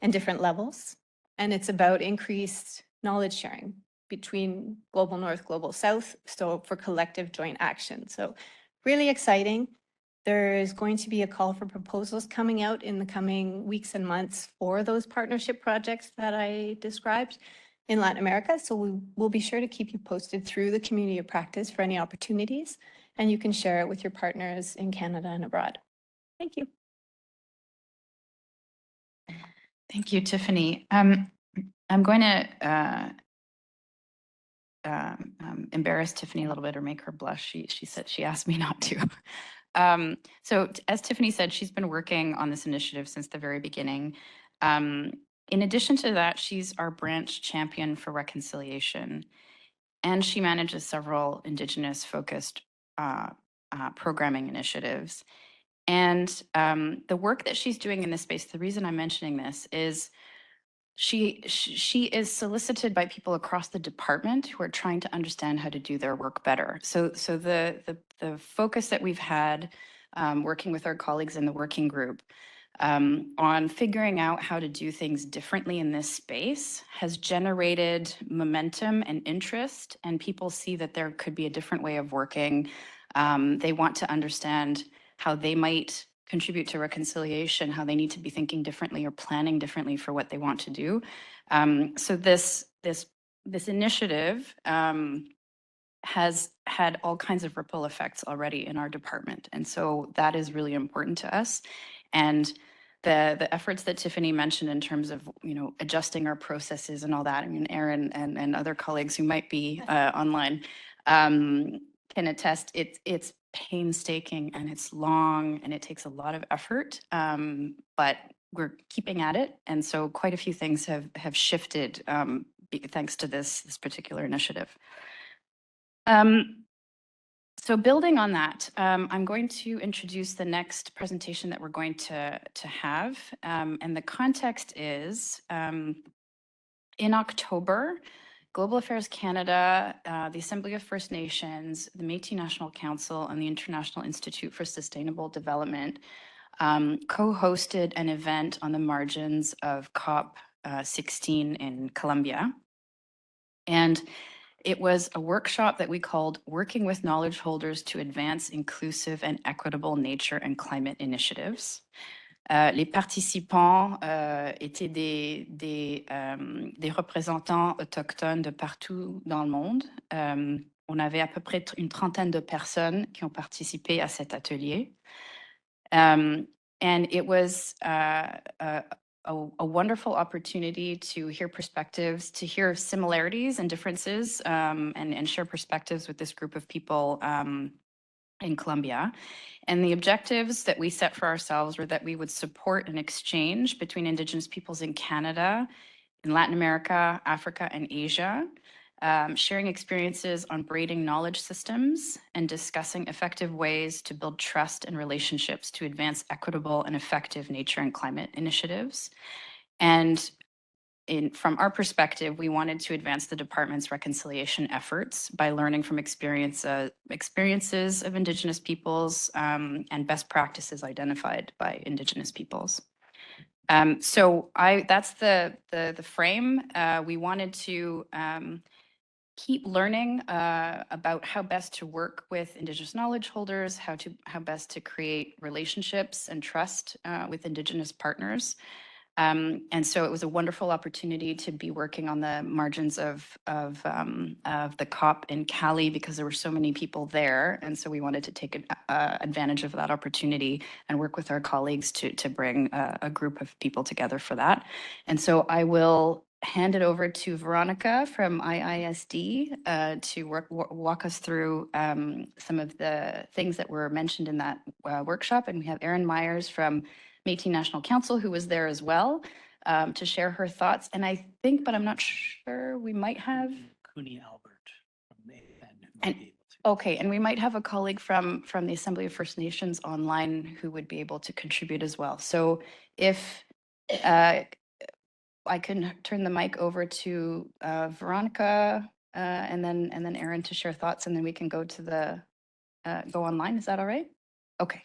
and different levels. And it's about increased knowledge sharing between Global North, Global South, so for collective joint action. So really exciting. There is going to be a call for proposals coming out in the coming weeks and months for those partnership projects that I described in Latin America. So we will be sure to keep you posted through the community of practice for any opportunities, and you can share it with your partners in Canada and abroad. Thank you. Thank you, Tiffany. I'm going to embarrass Tiffany a little bit or make her blush. She said she asked me not to. So as Tiffany said, she's been working on this initiative since the very beginning. In addition to that, she's our branch champion for reconciliation, and she manages several Indigenous focused programming initiatives. And the work that she's doing in this space, the reason I'm mentioning this is she is solicited by people across the department who are trying to understand how to do their work better. So the focus that we've had working with our colleagues in the working group on figuring out how to do things differently in this space has generated momentum and interest, and people see that there could be a different way of working. They want to understand how they might contribute to reconciliation, how they need to be thinking differently or planning differently for what they want to do. So this initiative has had all kinds of ripple effects already in our department, and so that is really important to us. And the efforts that Tiffany mentioned in terms of adjusting our processes and all that. I mean, Aaron and other colleagues who might be online can attest. It's painstaking and it's long and it takes a lot of effort, but we're keeping at it. And so quite a few things have shifted thanks to this particular initiative. So building on that, I'm going to introduce the next presentation that we're going to have. And the context is in October, Global Affairs Canada, the Assembly of First Nations, the Métis National Council, and the International Institute for Sustainable Development co-hosted an event on the margins of COP16 in Colombia. And it was a workshop that we called Working with Knowledge Holders to Advance Inclusive and Equitable Nature and Climate Initiatives. Les participants étaient des représentants autochtones de partout dans le monde. On avait à peu près une trentaine de personnes qui ont participé à cet atelier. And it was a wonderful opportunity to hear perspectives, to hear similarities and differences, and share perspectives with this group of people in Colombia. And the objectives that we set for ourselves were that we would support an exchange between Indigenous peoples in Canada, in Latin America, Africa, and Asia, sharing experiences on braiding knowledge systems and discussing effective ways to build trust and relationships to advance equitable and effective nature and climate initiatives. And from our perspective, we wanted to advance the department's reconciliation efforts by learning from experiences of Indigenous peoples and best practices identified by Indigenous peoples. So that's the frame. We wanted to keep learning about how best to work with Indigenous knowledge holders, how best to create relationships and trust with Indigenous partners. And so it was a wonderful opportunity to be working on the margins of the COP in Cali because there were so many people there. And so we wanted to take advantage of that opportunity and work with our colleagues to bring a group of people together for that. And so I will hand it over to Veronica from IISD to walk us through some of the things that were mentioned in that workshop. And we have Erin Myers from Métis National Council, who was there as well, to share her thoughts. And I think, but I'm not sure, we might have. Cooney Albert from the AFN who And, might be able to. okay, and we might have a colleague from the Assembly of First Nations online who would be able to contribute as well. So if I can turn the mic over to Veronica and then Erin to share thoughts, and then we can go to the go online. Is that all right? Okay.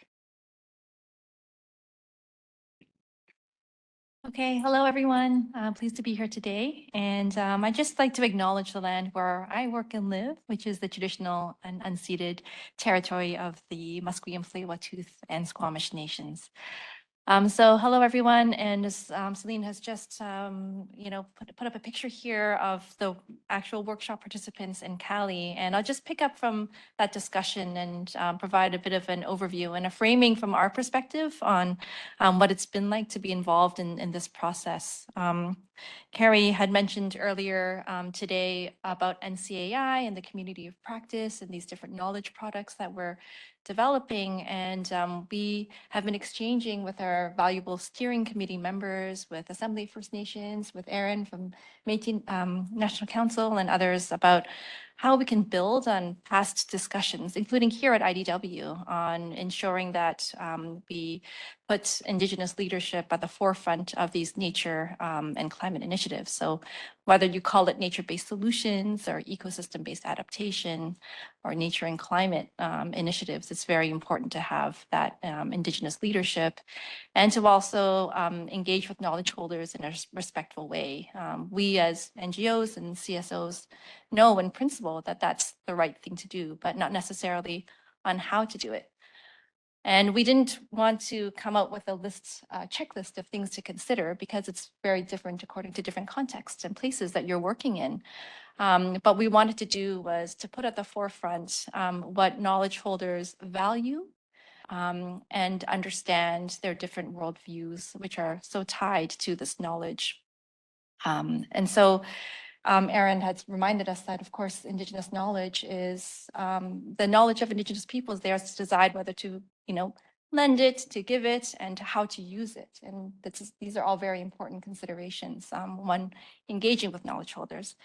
Okay, hello everyone. Pleased to be here today. And I'd just like to acknowledge the land where I work and live, which is the traditional and unceded territory of the Musqueam, Tsleil-Waututh, and Squamish nations. So hello everyone, and as Celine has just put up a picture here of the actual workshop participants in Cali, and I'll just pick up from that discussion and provide a bit of an overview and a framing from our perspective on what it's been like to be involved in this process. Carrie had mentioned earlier today about NCAI and the community of practice and these different knowledge products that we're developing, and we have been exchanging with our valuable steering committee members, with Assembly First Nations, with Erin from Métis National Council and others about how we can build on past discussions, including here at IDW, on ensuring that we put Indigenous leadership at the forefront of these nature and climate initiatives. So whether you call it nature-based solutions or ecosystem-based adaptation or nature and climate initiatives, it's very important to have that Indigenous leadership and to also engage with knowledge holders in a respectful way. We as NGOs and CSOs know in principle that that's the right thing to do, but not necessarily on how to do it. And we didn't want to come out with a checklist of things to consider because it's very different according to different contexts and places that you're working in. But we wanted to do was to put at the forefront what knowledge holders value and understand their different worldviews, which are so tied to this knowledge. And so Erin has reminded us that, of course, Indigenous knowledge is the knowledge of Indigenous peoples. They are to decide whether to, lend it, to give it, and how to use it. And these are all very important considerations when engaging with knowledge holders.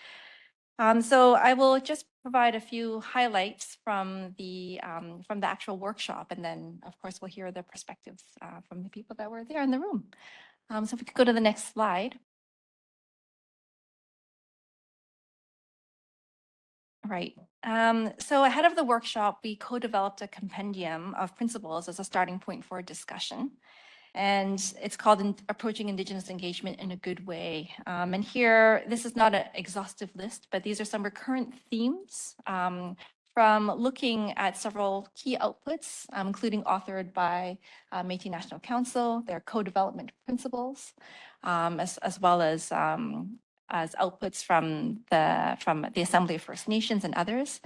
So I will just provide a few highlights from the actual workshop, and then, of course, we'll hear the perspectives from the people that were there in the room. So if we could go to the next slide. Right. So ahead of the workshop, we co-developed a compendium of principles as a starting point for a discussion. And it's called Approaching Indigenous Engagement in a Good Way. And here, this is not an exhaustive list, but these are some recurrent themes from looking at several key outputs, including authored by Métis National Council, their co-development principles, as well as as outputs from the Assembly of First Nations and others.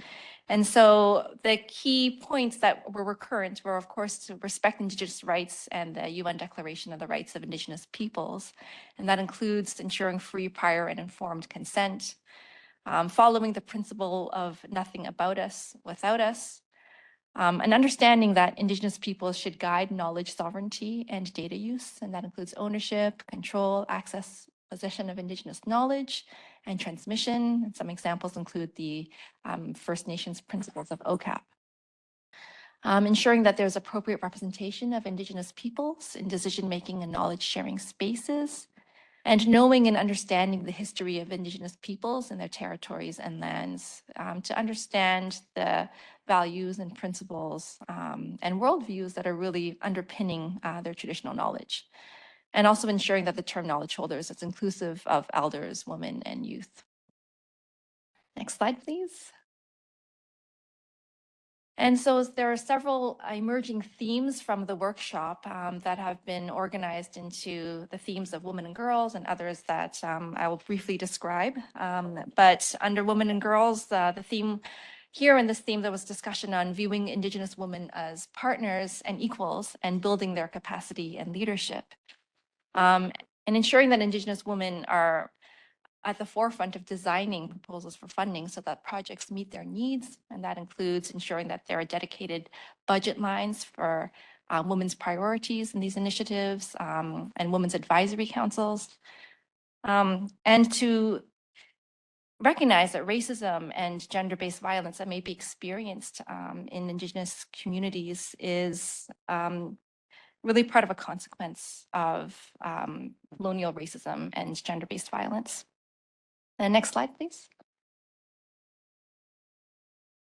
And so the key points that were recurrent were, of course, to respect Indigenous rights and the UN Declaration of the Rights of Indigenous Peoples. And that includes ensuring free, prior, and informed consent, following the principle of nothing about us without us, and understanding that Indigenous peoples should guide knowledge sovereignty and data use, and that includes ownership, control, access, possession of Indigenous knowledge, and transmission. And some examples include the First Nations principles of OCAP. Ensuring that there's appropriate representation of Indigenous peoples in decision-making and knowledge-sharing spaces, and knowing and understanding the history of Indigenous peoples and their territories and lands to understand the values and principles and worldviews that are really underpinning their traditional knowledge. And also ensuring that the term knowledge holders is inclusive of elders, women, and youth. Next slide, please. And so there are several emerging themes from the workshop that have been organized into the themes of women and girls and others that I will briefly describe. But under women and girls, the theme here in this theme, there was discussion on viewing Indigenous women as partners and equals and building their capacity and leadership. And ensuring that Indigenous women are at the forefront of designing proposals for funding so that projects meet their needs. And that includes ensuring that there are dedicated budget lines for women's priorities in these initiatives and women's advisory councils. And to recognize that racism and gender-based violence that may be experienced in Indigenous communities is really part of a consequence of colonial racism and gender-based violence. The next slide, please.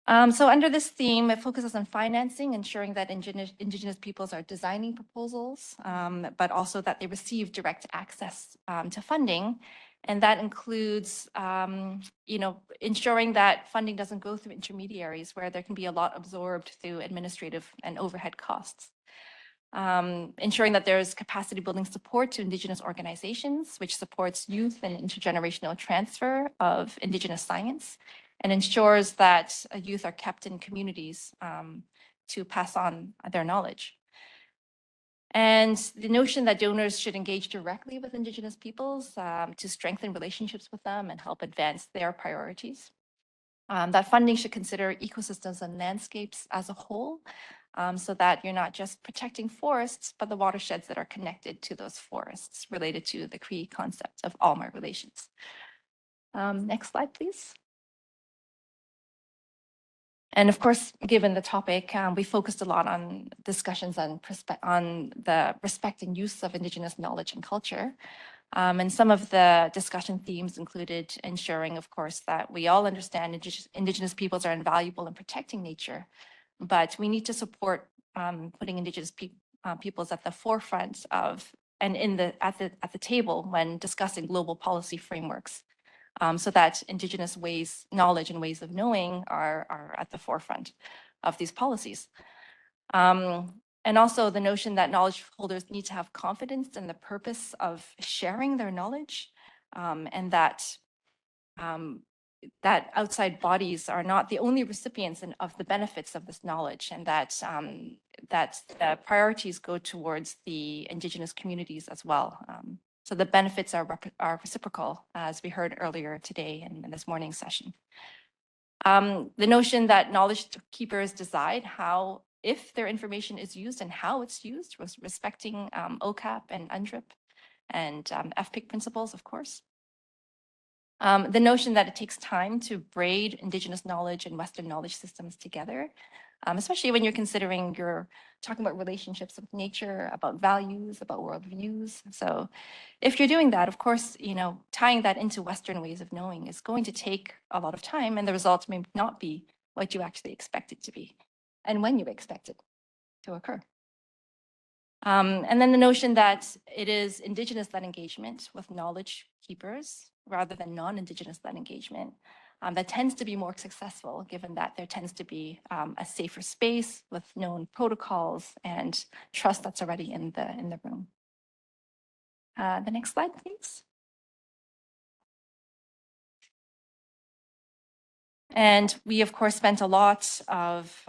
So under this theme, it focuses on financing, ensuring that Indigenous peoples are designing proposals, but also that they receive direct access to funding. And that includes, ensuring that funding doesn't go through intermediaries where there can be a lot absorbed through administrative and overhead costs. Ensuring that there's capacity building support to Indigenous organizations, which supports youth and intergenerational transfer of Indigenous science, and ensures that youth are kept in communities to pass on their knowledge. And the notion that donors should engage directly with Indigenous peoples to strengthen relationships with them and help advance their priorities. That funding should consider ecosystems and landscapes as a whole, so that you're not just protecting forests, but the watersheds that are connected to those forests related to the Cree concept of all my relations. Next slide, please. And of course, given the topic, we focused a lot on discussions on the respect and use of Indigenous knowledge and culture. And some of the discussion themes included ensuring, of course, that we all understand Indigenous peoples are invaluable in protecting nature, but we need to support putting Indigenous peoples at the forefront of and at the table when discussing global policy frameworks, so that Indigenous knowledge and ways of knowing are at the forefront of these policies. And also the notion that knowledge holders need to have confidence in the purpose of sharing their knowledge, and that outside bodies are not the only recipients of the benefits of this knowledge, and that the priorities go towards the Indigenous communities as well. So the benefits are reciprocal, as we heard earlier today in this morning's session. The notion that knowledge keepers decide if their information is used and how it's used, respecting OCAP and UNDRIP and FPIC principles, of course. The notion that it takes time to braid Indigenous knowledge and Western knowledge systems together, especially when you're talking about relationships with nature, about values, about worldviews. So if you're doing that, of course, tying that into Western ways of knowing is going to take a lot of time, and the results may not be what you actually expect it to be and when you expect it to occur. And then the notion that it is Indigenous-led engagement with knowledge keepers rather than non-Indigenous-led engagement that tends to be more successful, given that there tends to be a safer space with known protocols and trust that's already in the room. The next slide, please. And we, of course, spent a lot of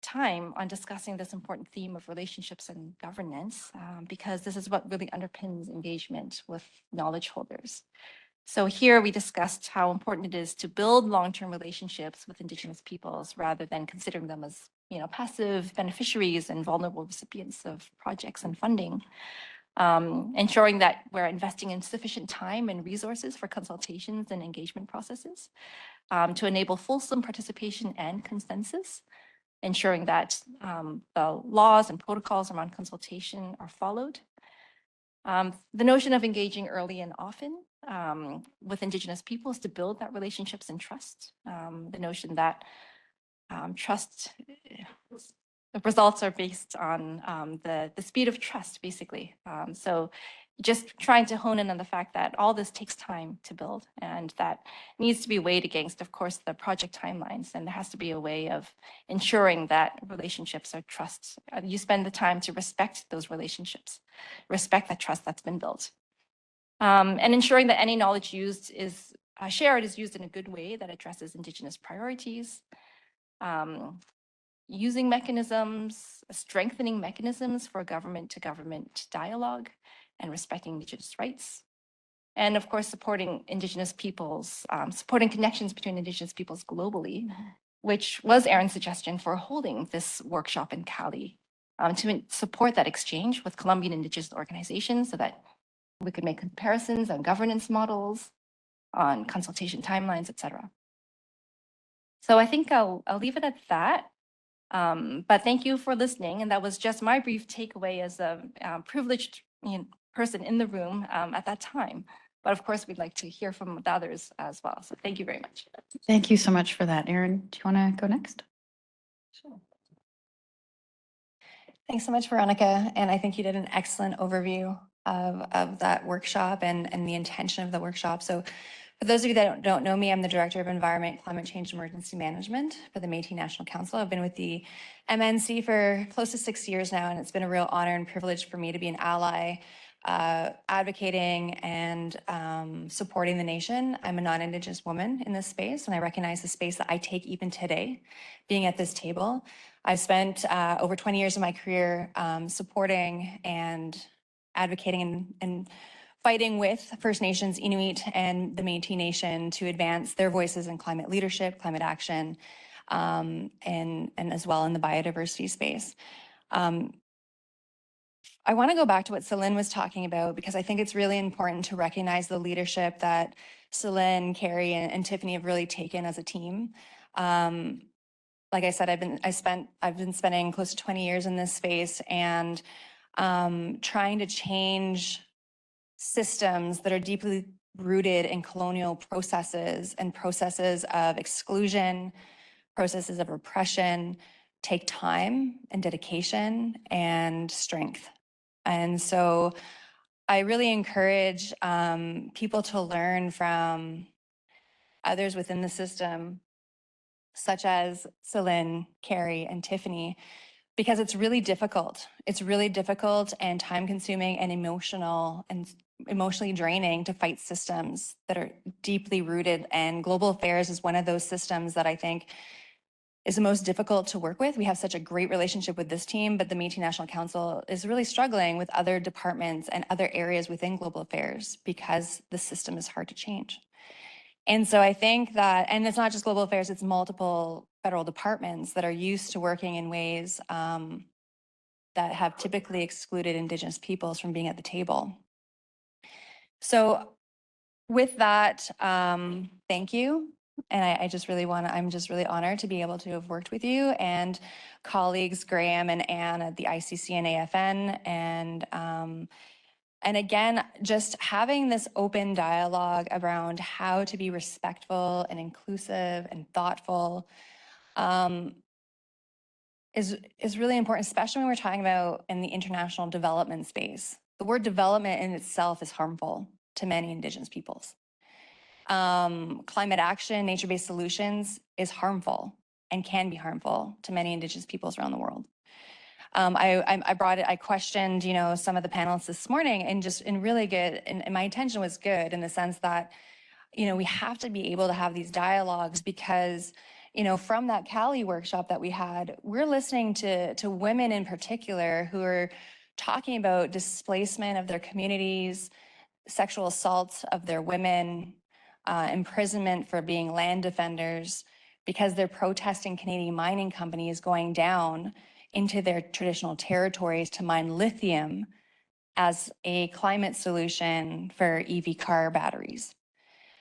time on discussing this important theme of relationships and governance, because this is what really underpins engagement with knowledge holders. So here we discussed how important it is to build long-term relationships with Indigenous peoples rather than considering them as, passive beneficiaries and vulnerable recipients of projects and funding. Ensuring that we're investing in sufficient time and resources for consultations and engagement processes to enable fulsome participation and consensus, ensuring that the laws and protocols around consultation are followed. The notion of engaging early and often with Indigenous peoples to build that relationships and trust. The notion that trust, the results are based on the speed of trust, basically. So just trying to hone in on the fact that all this takes time to build, and that needs to be weighed against, of course, the project timelines. And there has to be a way of ensuring that relationships are trust. You spend the time to respect those relationships, respect that trust that's been built. And ensuring that any knowledge used is shared is used in a good way that addresses Indigenous priorities. Using mechanisms, strengthening mechanisms for government-to-government dialogue and respecting Indigenous rights. And of course, supporting Indigenous peoples, supporting connections between Indigenous peoples globally, which was Erin's suggestion for holding this workshop in Cali, to support that exchange with Colombian Indigenous organizations so that we could make comparisons on governance models, on consultation timelines, et cetera. So I think I'll leave it at that. But thank you for listening. And that was just my brief takeaway as a privileged person in the room at that time. But of course, we'd like to hear from the others as well. So thank you very much. Thank you so much for that. Erin, do you want to go next? Sure. Thanks so much, Veronica. And I think you did an excellent overview of that workshop and the intention of the workshop. So for those of you that don't know me, I'm the Director of Environment, Climate Change, Emergency Management for the Métis National Council. I've been with the MNC for close to 6 years now, and it's been a real honor and privilege for me to be an ally, advocating and supporting the nation. I'm a non-Indigenous woman in this space, and I recognize the space that I take even today, being at this table. I've spent over 20 years of my career supporting and advocating and fighting with First Nations, Inuit, and the Métis Nation to advance their voices in climate leadership, climate action, and as well in the biodiversity space. I want to go back to what Celine was talking about, because I think it's really important to recognize the leadership that Celine, Carrie, and Tiffany have really taken as a team. Like I said, I've been spending close to 20 years in this space, and trying to change systems that are deeply rooted in colonial processes and processes of exclusion, processes of repression, take time and dedication and strength. And so I really encourage people to learn from others within the system, such as Celine, Carrie, and Tiffany, because it's really difficult. It's really difficult and time consuming and emotionally draining to fight systems that are deeply rooted. And global affairs is one of those systems that I think is the most difficult to work with. We have such a great relationship with this team, but the Métis National Council is really struggling with other departments and other areas within global affairs because the system is hard to change. And so I think that, and it's not just global affairs, it's multiple federal departments that are used to working in ways that have typically excluded Indigenous peoples from being at the table. So with that, thank you. And I'm just really honored to be able to have worked with you and colleagues Graham and Anne at the ICC and AFN. And again, just having this open dialogue around how to be respectful and inclusive and thoughtful is really important, especially when we're talking about in the international development space. The word development in itself is harmful to many Indigenous peoples. Climate action, nature-based solutions is harmful and can be harmful to many Indigenous peoples around the world. I questioned, some of the panelists this morning, and really good, and my intention was good in the sense that we have to be able to have these dialogues because, from that Cali workshop that we had, we're listening to women in particular who are talking about displacement of their communities, sexual assaults of their women, imprisonment for being land defenders because they're protesting Canadian mining companies going down into their traditional territories to mine lithium as a climate solution for EV car batteries.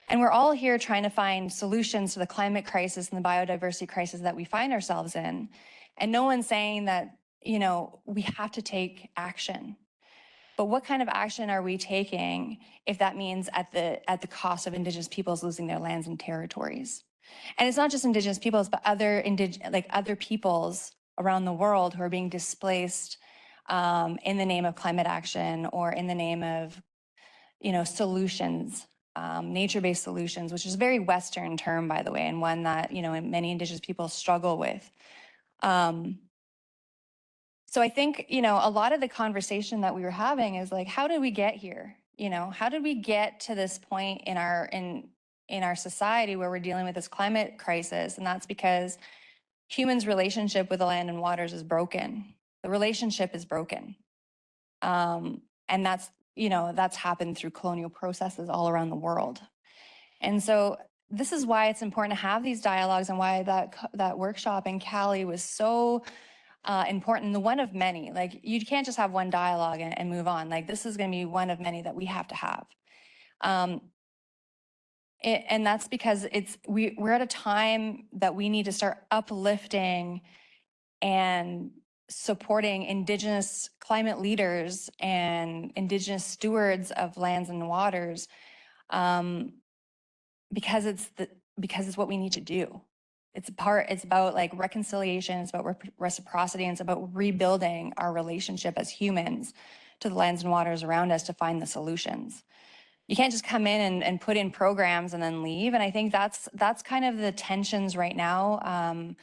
And we're all here trying to find solutions to the climate crisis and the biodiversity crisis that we find ourselves in. And no one's saying that, we have to take action. But what kind of action are we taking if that means at the cost of Indigenous peoples losing their lands and territories? And it's not just Indigenous peoples, but other peoples around the world who are being displaced in the name of climate action or in the name of, solutions, nature-based solutions, which is a very Western term, by the way, and one that, many Indigenous people struggle with. So I think, a lot of the conversation that we were having is like, how did we get here? How did we get to this point in our society where we're dealing with this climate crisis? And that's because humans' relationship with the land and waters is broken. The relationship is broken. And that's happened through colonial processes all around the world. And so this is why it's important to have these dialogues and why that workshop in Cali was so important, the one of many. Like, you can't just have one dialogue and move on. Like, this is going to be one of many that we have to have. And that's because we're at a time that we need to start uplifting and supporting Indigenous climate leaders and Indigenous stewards of lands and waters, because it's what we need to do. It's about like reconciliation, it's about reciprocity, and it's about rebuilding our relationship as humans to the lands and waters around us to find the solutions. You can't just come in and put in programs and then leave. And I think that's kind of the tensions right now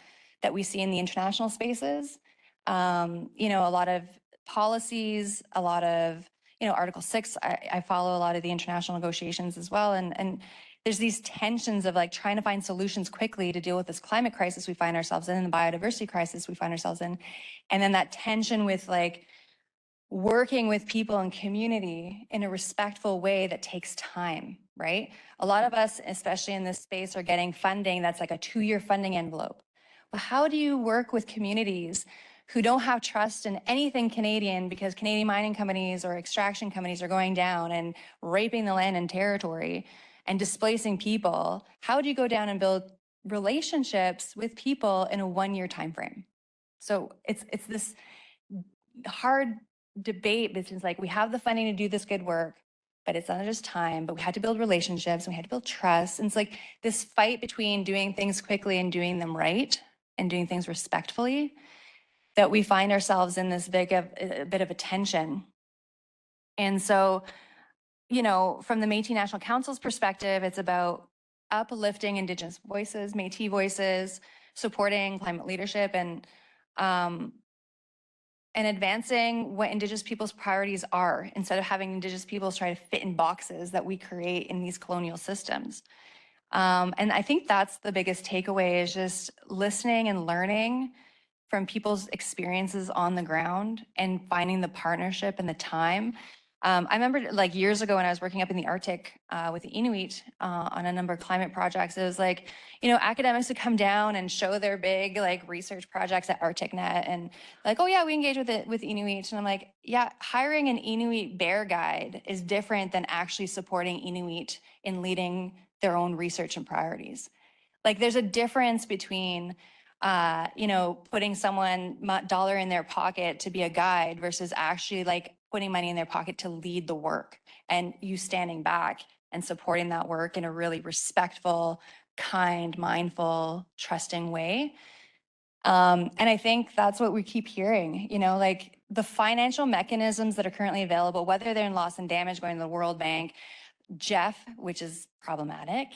that we see in the international spaces. A lot of policies, a lot of, Article 6, I follow a lot of the international negotiations as well. And there's these tensions of like trying to find solutions quickly to deal with this climate crisis we find ourselves in, and the biodiversity crisis we find ourselves in. And then that tension with like working with people and community in a respectful way that takes time, right? A lot of us, especially in this space, are getting funding that's like a 2-year funding envelope. But how do you work with communities who don't have trust in anything Canadian because Canadian mining companies or extraction companies are going down and raping the land and territory and displacing people? How do you go down and build relationships with people in a 1-year time frame? So it's this hard debate between like, we have the funding to do this good work, but it's not just time, but we had to build relationships and we had to build trust. And it's like this fight between doing things quickly and doing them right and doing things respectfully that we find ourselves in this bit of a tension. And so, from the Métis National Council's perspective, it's about uplifting Indigenous voices, Métis voices, supporting climate leadership, and advancing what Indigenous people's priorities are instead of having Indigenous peoples try to fit in boxes that we create in these colonial systems. And I think that's the biggest takeaway, is just listening and learning from people's experiences on the ground and finding the partnership and the time. I remember like years ago when I was working up in the Arctic with the Inuit on a number of climate projects, it was like, academics would come down and show their big like research projects at ArcticNet and like, oh yeah, we engage with Inuit. And I'm like, yeah, hiring an Inuit bear guide is different than actually supporting Inuit in leading their own research and priorities. Like, there's a difference between putting someone dollar in their pocket to be a guide versus actually like putting money in their pocket to lead the work, and you standing back and supporting that work in a really respectful, kind, mindful, trusting way. And I think that's what we keep hearing, like the financial mechanisms that are currently available, whether they're in loss and damage going to the World Bank, Jeff, which is problematic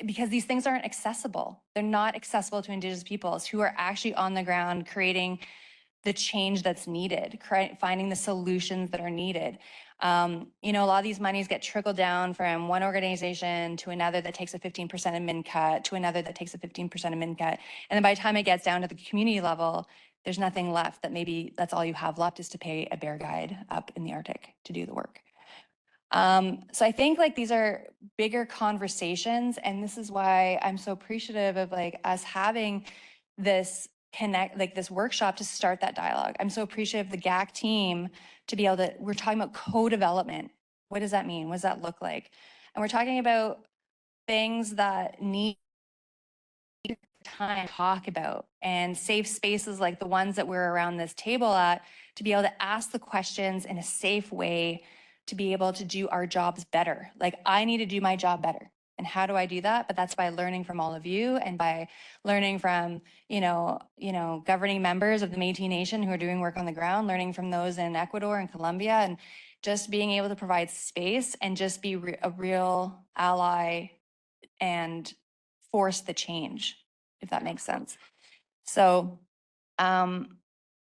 because these things aren't accessible. They're not accessible to Indigenous peoples who are actually on the ground creating the change that's needed, finding the solutions that are needed. You know, a lot of these monies get trickled down from one organization to another that takes a 15% admin cut, to another that takes a 15% admin cut. And then by the time it gets down to the community level, there's nothing left. That maybe that's all you have left is to pay a bear guide up in the Arctic to do the work. So I think like these are bigger conversations, and this is why I'm so appreciative of like us having this this workshop to start that dialogue. I'm so appreciative of the GAC team to be able to, we're talking about co-development. What does that mean? What does that look like? And we're talking about things that need time to talk about, and safe spaces like the ones that we're around this table at, to be able to ask the questions in a safe way, to be able to do our jobs better. Like I need to do my job better. And how do I do that? But that's by learning from all of you, and by learning from, governing members of the Métis Nation who are doing work on the ground, learning from those in Ecuador and Colombia, and just being able to provide space and just be a real ally and force the change, if that makes sense. So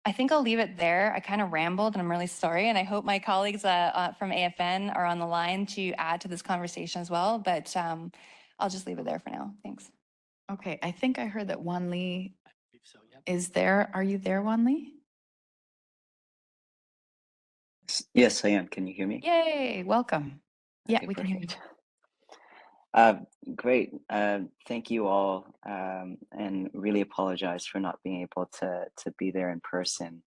I think I'll leave it there. I kind of rambled and I'm really sorry. And I hope my colleagues from AFN are on the line to add to this conversation as well. But I'll just leave it there for now. Thanks. Okay, I think I heard that Wan Lee I believe so, yep. is there. Are you there, Wan Lee? Yes, I am. Can you hear me? Yay, welcome. Yeah, Okay, we can hear you. perfect. Great. Thank you all, and really apologize for not being able to be there in person.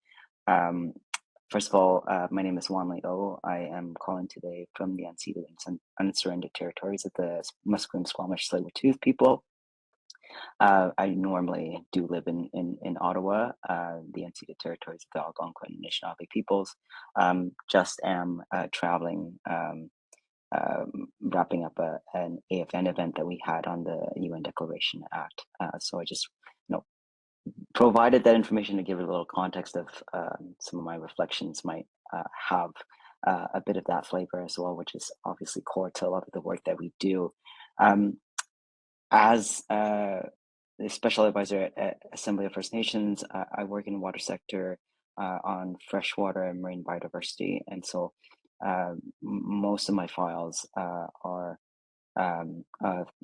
First of all, my name is Wan Lee O. I am calling today from the unceded and unsurrendered territories of the Musqueam, Squamish, Tsleil-Waututh people. I normally do live in Ottawa, the unceded territories of the Algonquin and Anishinaabe peoples. Just am traveling. Wrapping up an AFN event that we had on the UN Declaration Act. So I just, provided that information to give it a little context of some of my reflections might have a bit of that flavor as well, which is obviously core to a lot of the work that we do. As the special advisor at Assembly of First Nations, I work in the water sector on freshwater and marine biodiversity, and so most of my files are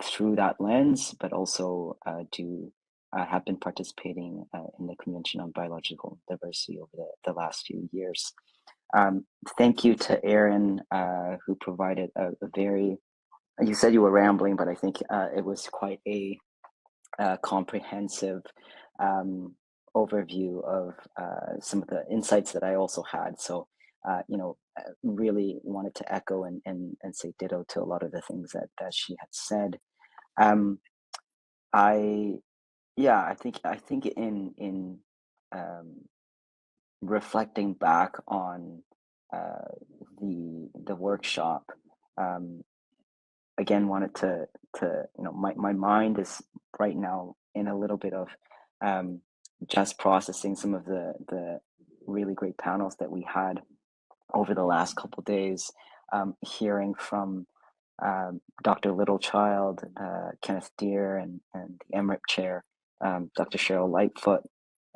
through that lens, but also have been participating in the Convention on Biological Diversity over the last few years. Thank you to Aaron, who provided a very, you said you were rambling, but I think it was quite a comprehensive overview of some of the insights that I also had. So, really wanted to echo and say ditto to a lot of the things that she had said. I think in reflecting back on the workshop, again wanted to my mind is right now in a little bit of just processing some of the really great panels that we had over the last couple of days, hearing from Dr. Littlechild, Kenneth Deere, and the MRIP chair, Dr. Cheryl Lightfoot,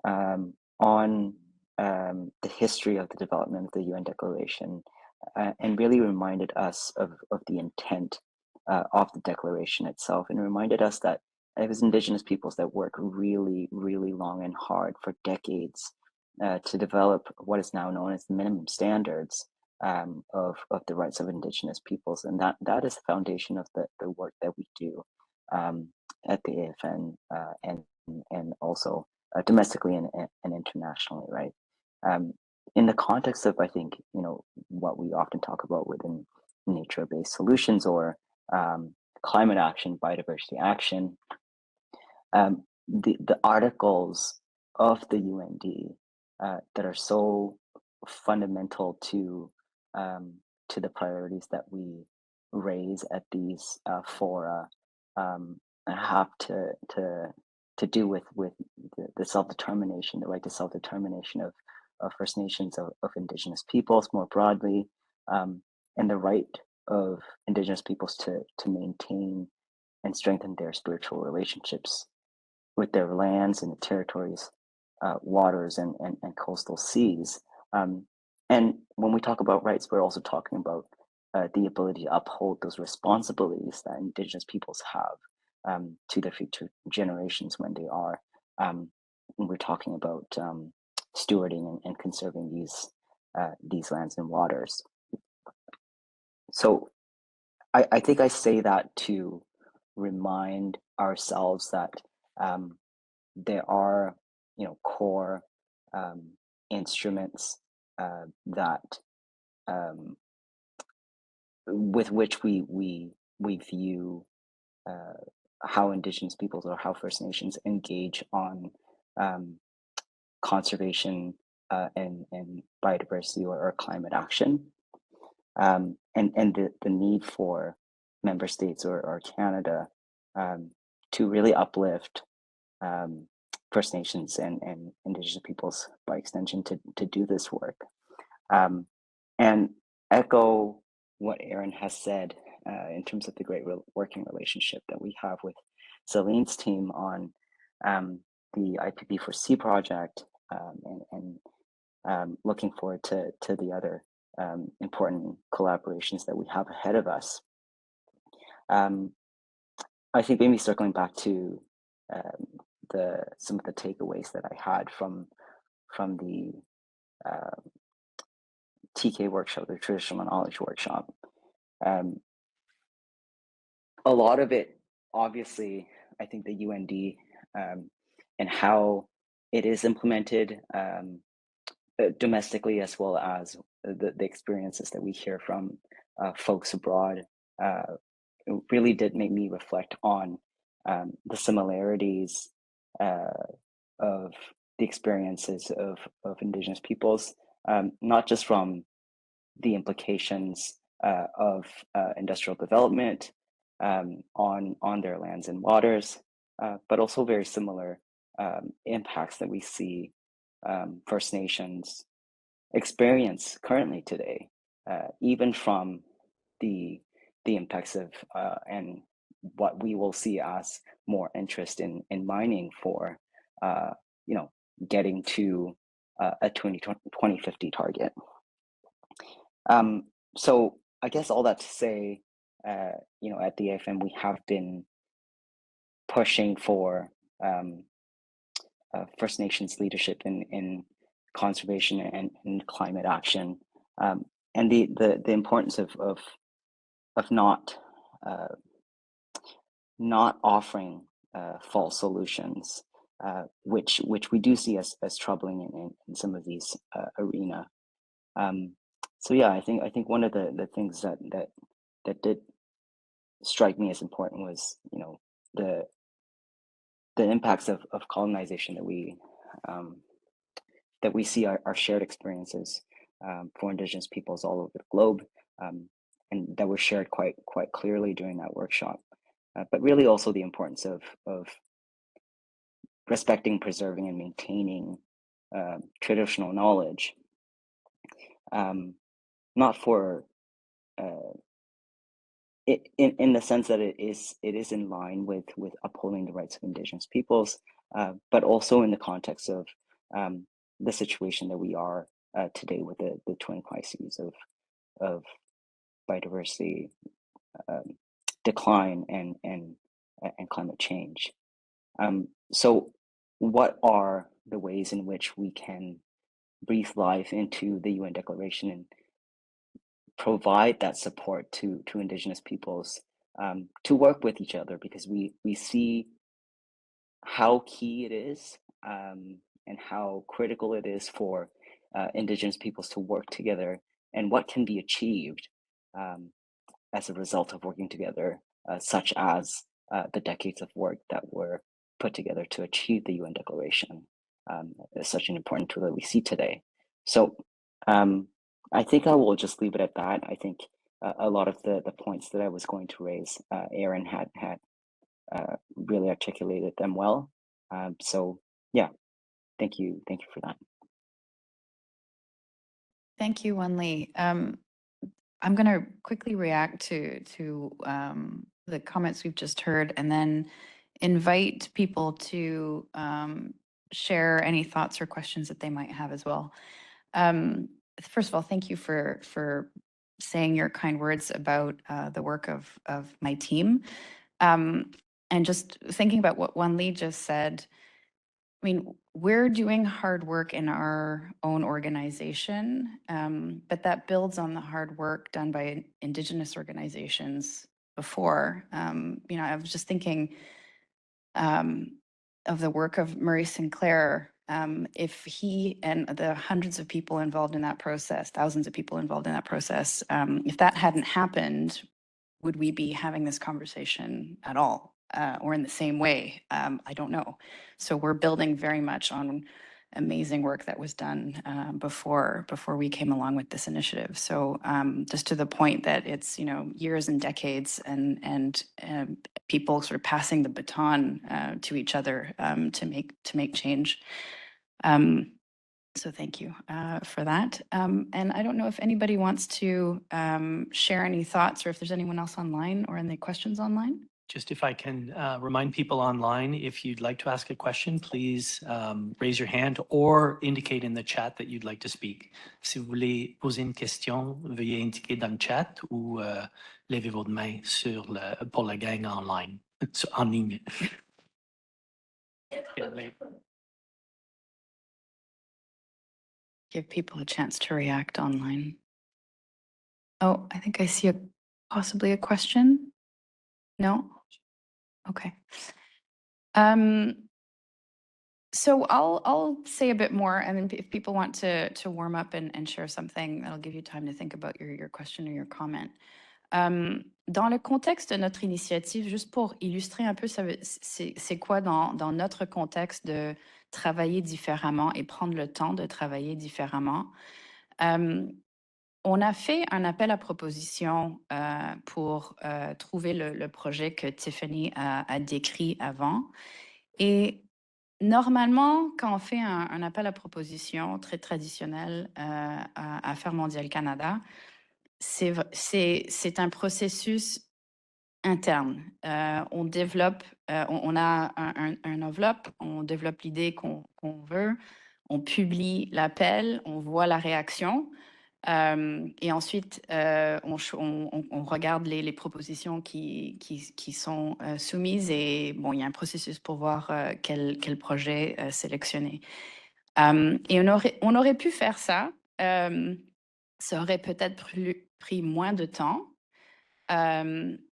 on the history of the development of the UN Declaration, and really reminded us of the intent of the Declaration itself, and reminded us that it was Indigenous peoples that work really, really long and hard for decades to develop what is now known as the minimum standards of the rights of Indigenous peoples, and that is the foundation of the work that we do at the AFN and also domestically and internationally, right? In the context of, I think, what we often talk about within nature-based solutions or climate action, biodiversity action, the articles of the UND that are so fundamental to the priorities that we raise at these fora have to do with the self-determination, the right to self-determination of First Nations, of Indigenous peoples more broadly, and the right of Indigenous peoples to maintain and strengthen their spiritual relationships with their lands and the territories, waters, and coastal seas. And when we talk about rights, we're also talking about the ability to uphold those responsibilities that Indigenous peoples have to their future generations when they are. When we're talking about stewarding and conserving these lands and waters. So I think I say that to remind ourselves that there are, core instruments that with which we view how Indigenous peoples or how First Nations engage on conservation and biodiversity or climate action, and the need for member states or Canada to really uplift First Nations and Indigenous peoples by extension to do this work. And echo what Aaron has said in terms of the great working relationship that we have with Celine's team on the IPP4C project, and looking forward to the other important collaborations that we have ahead of us. I think maybe circling back to some of the takeaways that I had from the TK workshop, the traditional knowledge workshop. A lot of it, obviously, I think the UND and how it is implemented domestically, as well as the experiences that we hear from folks abroad, it really did make me reflect on the similarities of the experiences of Indigenous peoples, not just from the implications of industrial development on their lands and waters, but also very similar impacts that we see First Nations experience currently today, even from the impacts of and what we will see as more interest in mining for getting to a 2050 target. So I guess all that to say, at the AFM we have been pushing for First Nations leadership in conservation and climate action, and the importance of not offering false solutions, which we do see as troubling in some of these arena. So yeah, I think one of the things that did strike me as important was the impacts of colonization that we see are shared experiences for Indigenous peoples all over the globe, and that were shared quite clearly during that workshop. But really also the importance of respecting, preserving, and maintaining traditional knowledge, not for in the sense that it is in line with upholding the rights of Indigenous peoples, but also in the context of the situation that we are today with the twin crises of biodiversity decline and climate change. So what are the ways in which we can breathe life into the UN Declaration and provide that support to Indigenous peoples to work with each other, because we see how key it is and how critical it is for Indigenous peoples to work together, and what can be achieved as a result of working together, such as the decades of work that were put together to achieve the UN Declaration. Is such an important tool that we see today. So I think I will just leave it at that. I think a lot of the points that I was going to raise, Aaron had really articulated them well. So yeah, thank you for that. Thank you, Wenli. I'm going to quickly react to the comments we've just heard, and then invite people to share any thoughts or questions that they might have as well. first of all, thank you for saying your kind words about the work of my team. And just thinking about what Wan Lee just said, I mean, we're doing hard work in our own organization, but that builds on the hard work done by Indigenous organizations before. You know, I was just thinking of the work of Murray Sinclair. If he and the hundreds of people involved in that process, thousands of people involved in that process, if that hadn't happened, would we be having this conversation at all, or in the same way? I don't know. So we're building very much on amazing work that was done before we came along with this initiative. So just to the point that it's, you know, years and decades and people sort of passing the baton to each other to make change. So thank you for that. And I don't know if anybody wants to share any thoughts or if there's anyone else online or any questions online. Just if I can remind people online, if you'd like to ask a question, please raise your hand or indicate in the chat that you'd like to speak. Si vous voulez poser une question, veuillez indiquer dans le chat ou levez votre main pour la gang online, en ligne. Give people a chance to react online. Oh, I think I see possibly a question. No? Okay. So I'll say a bit more, and then if people want to warm up and share something, that'll give you time to think about your question or your comment. Dans le contexte de notre initiative, juste pour illustrer un peu, c'est quoi dans notre contexte de travailler différemment et prendre le temps de travailler différemment. On a fait un appel à proposition pour trouver le projet que Tiffany a décrit avant. Et normalement, quand on fait un appel à proposition très traditionnel à Affaires mondiales Canada, c'est un processus interne. On développe, on a un enveloppe, on développe l'idée qu'on veut, on publie l'appel, on voit la réaction. Et ensuite, on regarde les propositions qui sont soumises et bon, il y a un processus pour voir quel projet sélectionner. Et on aurait pu faire ça. Ça aurait peut-être pris moins de temps,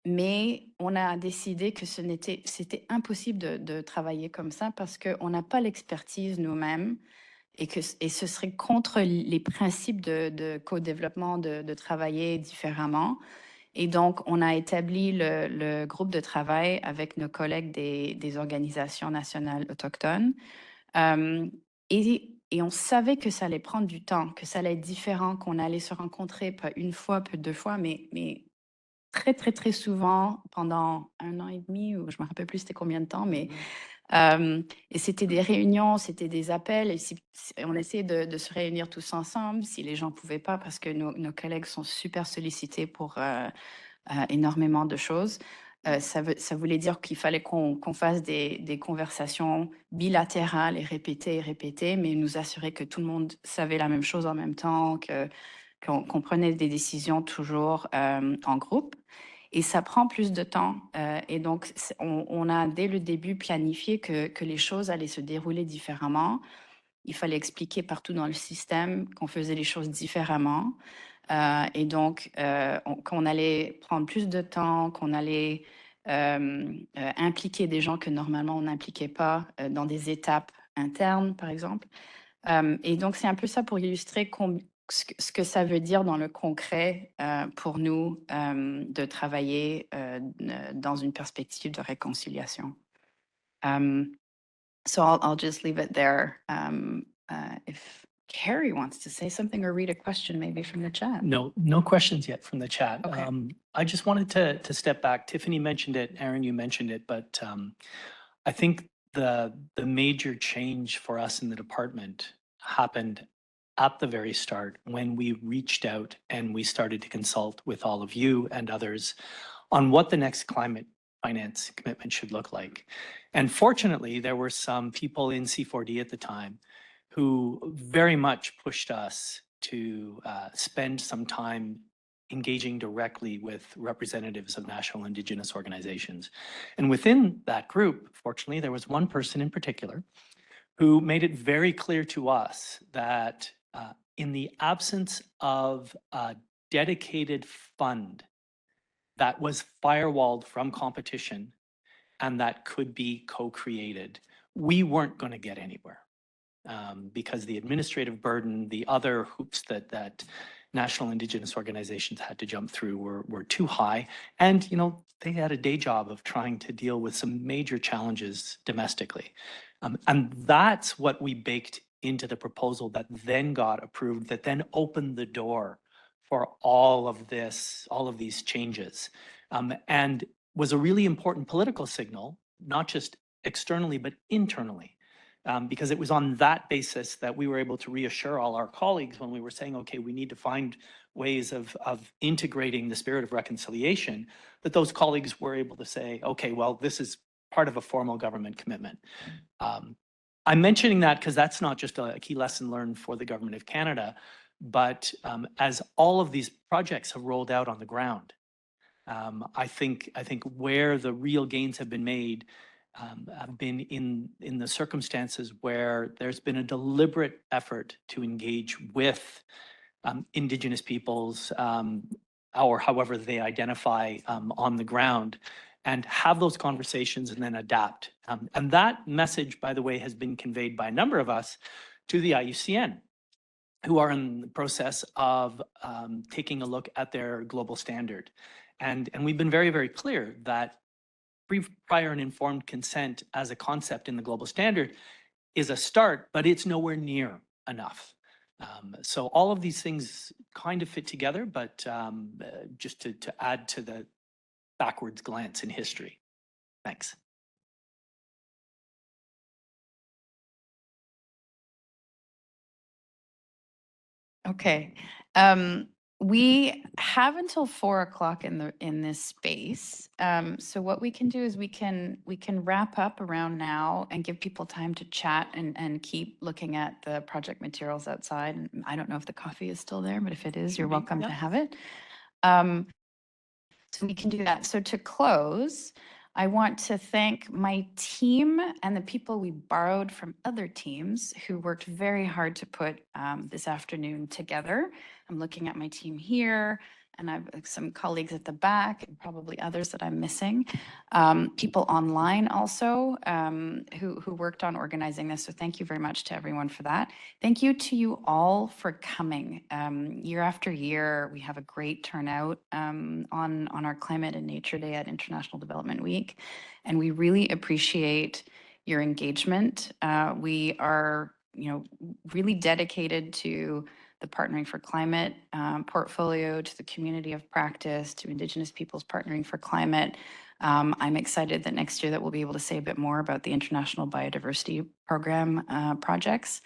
mais on a décidé que c'était impossible de travailler comme ça parce qu'on n'a pas l'expertise nous-mêmes. Et ce serait contre les principes de co-développement, de travailler différemment. Et donc, on a établi le groupe de travail avec nos collègues des organisations nationales autochtones. Et on savait que ça allait prendre du temps, que ça allait être différent, qu'on allait se rencontrer pas une fois, pas deux fois, mais très, très, très souvent pendant 1 an et demi, ou je ne me rappelle plus c'était combien de temps, mais et c'était des réunions, c'était des appels, et on essayait de se réunir tous ensemble si les gens ne pouvaient pas, parce que nos collègues sont super sollicités pour énormément de choses. Ça voulait dire qu'il fallait qu'on fasse des conversations bilatérales et répéter, mais nous assurer que tout le monde savait la même chose en même temps, qu'on prenait des décisions toujours en groupe. Et ça prend plus de temps. Et donc, on a dès le début planifié que les choses allaient se dérouler différemment. Il fallait expliquer partout dans le système qu'on faisait les choses différemment. Et donc, qu'on allait prendre plus de temps, qu'on allait impliquer des gens que normalement on n'impliquait pas dans des étapes internes, par exemple. Et donc, c'est un peu ça pour illustrer ce que ça veut dire dans le concret pour nous de travailler dans une perspective de réconciliation. So I'll just leave it there. If Carrie wants to say something or read a question maybe from the chat. No questions yet from the chat. Okay. I just wanted to step back. Tiffany mentioned it, Aaron, you mentioned it, but I think the major change for us in the department happened at the very start when we reached out and we started to consult with all of you and others on what the next climate finance commitment should look like. And fortunately, there were some people in C4D at the time who very much pushed us to spend some time engaging directly with representatives of national Indigenous organizations. And within that group, fortunately, there was one person in particular who made it very clear to us that in the absence of a dedicated fund that was firewalled from competition and that could be co-created, we weren't going to get anywhere. Because the administrative burden, the other hoops that national Indigenous organizations had to jump through were too high. And, you know, they had a day job of trying to deal with some major challenges domestically. And that's what we baked into the proposal that then got approved, that then opened the door for all of these changes. And was a really important political signal, not just externally, but internally. Because it was on that basis that we were able to reassure all our colleagues when we were saying, okay, we need to find ways of integrating the spirit of reconciliation, that those colleagues were able to say, okay, well, this is part of a formal government commitment. I'm mentioning that because that's not just a key lesson learned for the Government of Canada, but as all of these projects have rolled out on the ground, I think where the real gains have been made have been in the circumstances where there's been a deliberate effort to engage with Indigenous peoples, or however they identify on the ground, and have those conversations and then adapt. And that message, by the way, has been conveyed by a number of us to the IUCN, who are in the process of taking a look at their global standard. And we've been very, very clear that prior and informed consent as a concept in the global standard is a start, but it's nowhere near enough. So all of these things kind of fit together, but just to add to the backwards glance in history. Thanks. Okay. We have until 4 o'clock in this space. So what we can do is we can wrap up around now and give people time to chat and keep looking at the project materials outside. And I don't know if the coffee is still there, but if it is, you're welcome to have it. So we can do that. So to close, I want to thank my team and the people we borrowed from other teams who worked very hard to put this afternoon together. I'm looking at my team here, and I have some colleagues at the back and probably others that I'm missing. People online also who worked on organizing this. So thank you very much to everyone for that. Thank you to you all for coming. Year after year, we have a great turnout on our Climate and Nature Day at International Development Week, and we really appreciate your engagement. We are, really dedicated to the Partnering for Climate portfolio, to the community of practice, to Indigenous peoples partnering for climate. I'm excited that next year that we'll be able to say a bit more about the International Biodiversity Program projects.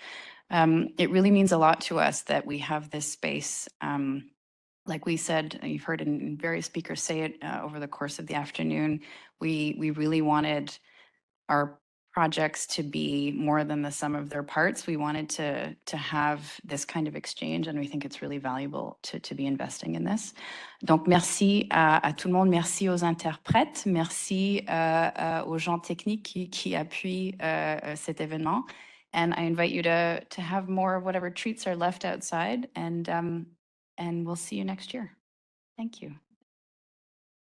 It really means a lot to us that we have this space. Like we said, you've heard in various speakers say it over the course of the afternoon, we really wanted our projects to be more than the sum of their parts. We wanted to have this kind of exchange, and we think it's really valuable to be investing in this. Donc, merci à tout le monde, merci aux interprètes, merci aux gens techniques qui appuient cet événement. And I invite you to have more of whatever treats are left outside, and we'll see you next year. Thank you.